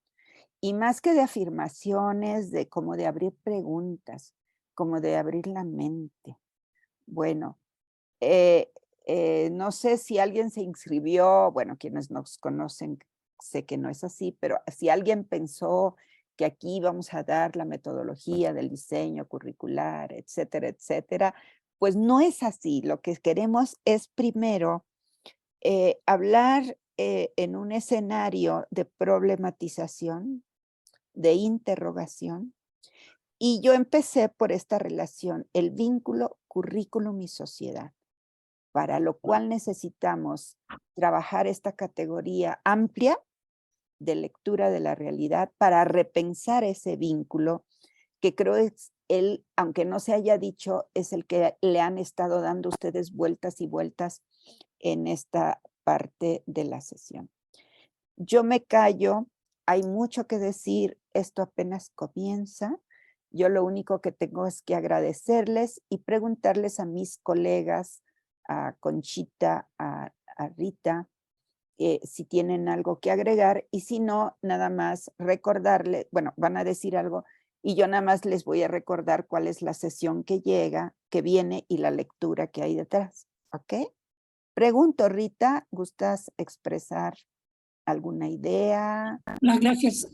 y más que de afirmaciones, como de abrir preguntas, como de abrir la mente. Bueno, no sé si alguien se inscribió, bueno, quienes nos conocen, sé que no es así, pero si alguien pensó que aquí vamos a dar la metodología del diseño curricular, etcétera, etcétera, pues no es así. Lo que queremos es primero hablar en un escenario de problematización, de interrogación, Y yo empecé por esta relación, el vínculo currículum y sociedad, para lo cual necesitamos trabajar esta categoría amplia de lectura de la realidad para repensar ese vínculo que creo es él, aunque no se haya dicho, es el que le han estado dando ustedes vueltas y vueltas en esta parte de la sesión. Yo me callo, hay mucho que decir, esto apenas comienza. Yo lo único que tengo es que agradecerles y preguntarles a mis colegas, a Conchita, a Rita, si tienen algo que agregar, y si no, nada más recordarles, bueno, van a decir algo, y yo nada más les voy a recordar cuál es la sesión que llega, que viene y la lectura que hay detrás, ¿ok? Pregunto, Rita, ¿gustas expresar alguna idea? Gracias.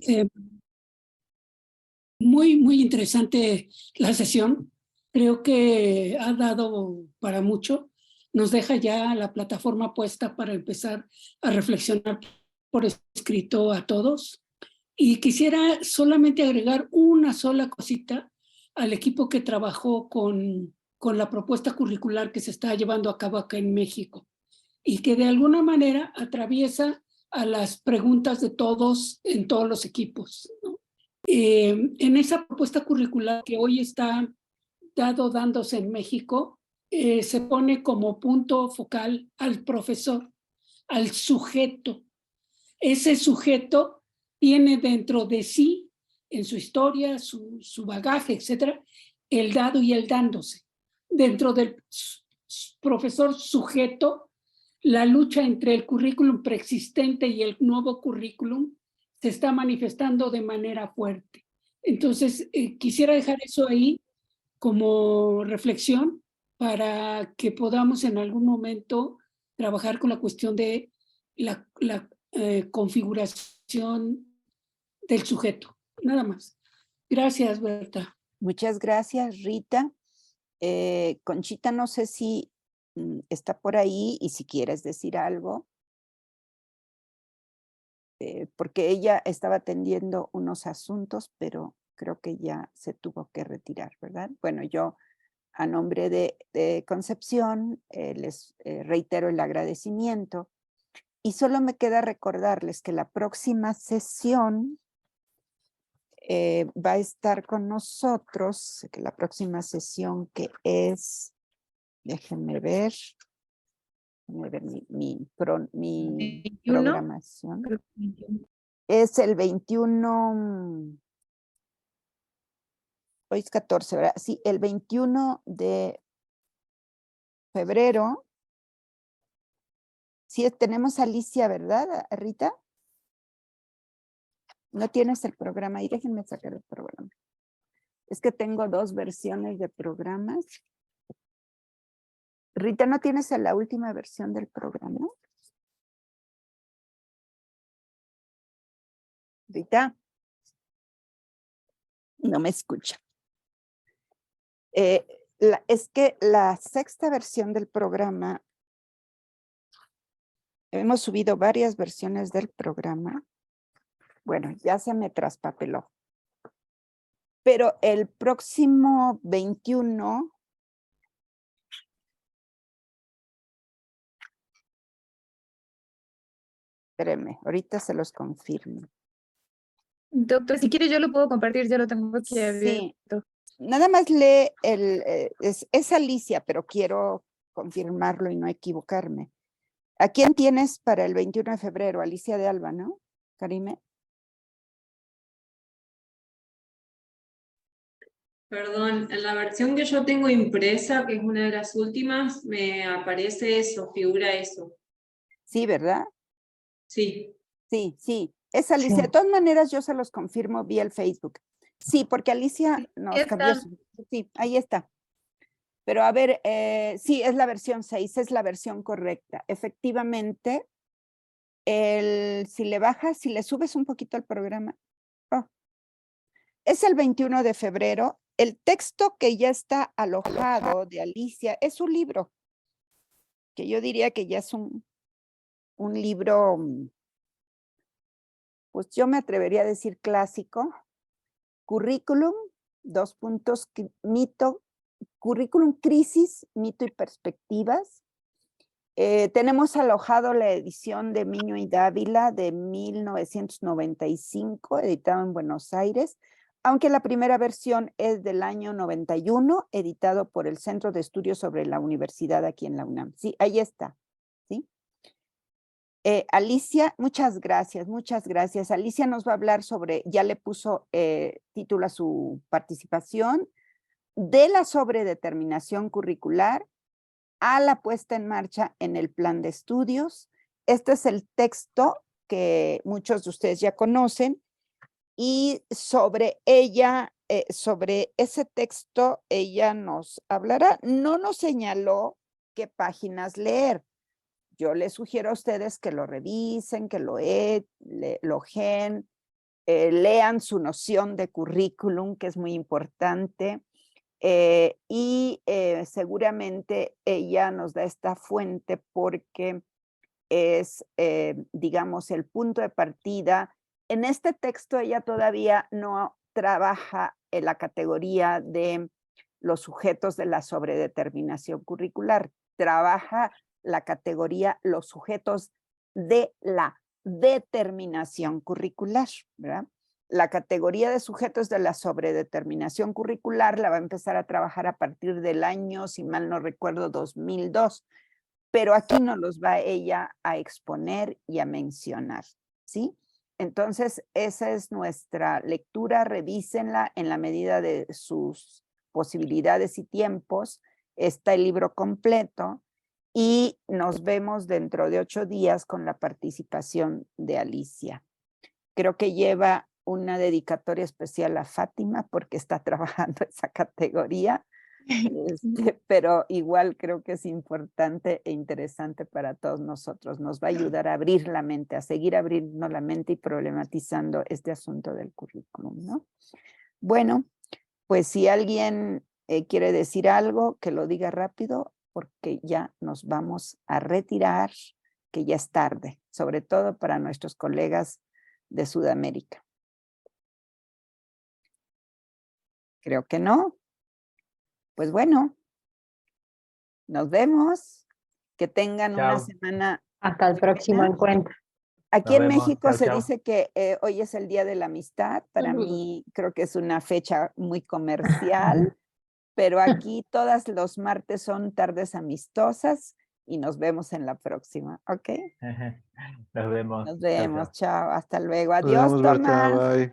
Muy interesante la sesión. Creo que ha dado para mucho. Nos deja ya la plataforma puesta para empezar a reflexionar por escrito a todos. Y quisiera solamente agregar una sola cosita al equipo que trabajó con la propuesta curricular que se está llevando a cabo acá en México y que de alguna manera atraviesa a las preguntas de todos en todos los equipos, ¿no? En esa propuesta curricular que hoy está dándose en México, se pone como punto focal al profesor, al sujeto. Ese sujeto tiene dentro de sí, en su historia, su bagaje, etcétera, el dado y el dándose. Dentro del profesor sujeto, la lucha entre el currículum preexistente y el nuevo currículum se está manifestando de manera fuerte. Entonces, quisiera dejar eso ahí como reflexión para que podamos en algún momento trabajar con la cuestión de la configuración del sujeto. Nada más. Gracias, Berta. Muchas gracias, Rita. Conchita, no sé si está por ahí y si quieres decir algo. Porque ella estaba atendiendo unos asuntos, pero creo que ya se tuvo que retirar, ¿verdad? Bueno, yo a nombre de Concepción les reitero el agradecimiento y solo me queda recordarles que la próxima sesión va a estar con nosotros, que la próxima sesión que es, déjenme ver mi programación. Es el 21, hoy es 14, ¿verdad? Sí, el 21 de febrero. Sí, tenemos a Alicia, ¿verdad, Rita? No tienes el programa ahí, déjenme sacar el programa. Es que tengo dos versiones de programas. Rita, ¿no tienes la última versión del programa? Rita. No me escucha. Es que la sexta versión del programa, hemos subido varias versiones del programa. Bueno, ya se me traspapeló. Pero el próximo 21... Espérenme, ahorita se los confirmo. Doctor, si quiere yo lo puedo compartir, ya lo tengo aquí abierto. Sí, nada más lee es Alicia, pero quiero confirmarlo y no equivocarme. ¿A quién tienes para el 21 de febrero? Alicia de Alba, ¿no? Karime. Perdón, en la versión que yo tengo impresa, que es una de las últimas, me aparece eso, figura eso. Sí, ¿verdad? Sí. Sí, es Alicia. De todas maneras, yo se los confirmo vía el Facebook. Sí, porque Alicia nos cambió. Sí, ahí está. Pero a ver, sí, es la versión 6, es la versión correcta. Efectivamente, si le bajas, si le subes un poquito al programa, es el 21 de febrero. El texto que ya está alojado de Alicia es un libro, que yo diría que ya es un libro, pues yo me atrevería a decir clásico, Currículum 2 puntos, mito, currículum crisis, mito y perspectivas. Tenemos alojado la edición de Miño y Dávila de 1995, editado en Buenos Aires, aunque la primera versión es del año 91, editado por el Centro de Estudios sobre la Universidad aquí en la UNAM. Sí, ahí está. ¿Sí? Alicia, muchas gracias, muchas gracias. Alicia nos va a hablar sobre, ya le puso título a su participación, de la sobredeterminación curricular a la puesta en marcha en el plan de estudios. Este es el texto que muchos de ustedes ya conocen y sobre ella, sobre ese texto, ella nos hablará. No nos señaló qué páginas leer. Yo les sugiero a ustedes que lo revisen, que lo ojeen, lean su noción de currículum, que es muy importante. Seguramente ella nos da esta fuente porque es, digamos, el punto de partida. En este texto ella todavía no trabaja en la categoría de los sujetos de la sobredeterminación curricular, trabaja la categoría los sujetos de la determinación curricular, ¿verdad? La categoría de sujetos de la sobredeterminación curricular la va a empezar a trabajar a partir del año, si mal no recuerdo, 2002, pero aquí nos los va ella a exponer y a mencionar, ¿sí? Entonces, esa es nuestra lectura, revísenla en la medida de sus posibilidades y tiempos. Está el libro completo y nos vemos dentro de 8 días con la participación de Alicia. Creo que lleva una dedicatoria especial a Fátima porque está trabajando esa categoría, pero igual creo que es importante e interesante para todos nosotros. Nos va a ayudar a abrir la mente, a seguir abriendo la mente y problematizando este asunto del currículum, ¿no? Bueno, pues si alguien quiere decir algo, que lo diga rápido porque ya nos vamos a retirar, que ya es tarde, sobre todo para nuestros colegas de Sudamérica. Creo que no. Pues bueno, nos vemos. Que tengan una semana. Hasta el próximo encuentro. Aquí en México se dice que hoy es el Día de la Amistad. Para mí creo que es una fecha muy comercial, pero aquí todos los martes son tardes amistosas y nos vemos en la próxima, ¿ok? Nos vemos. Nos vemos, Chao, chao. chao, hasta luego. Nos Adiós, vemos, Berta, Tomás. bye.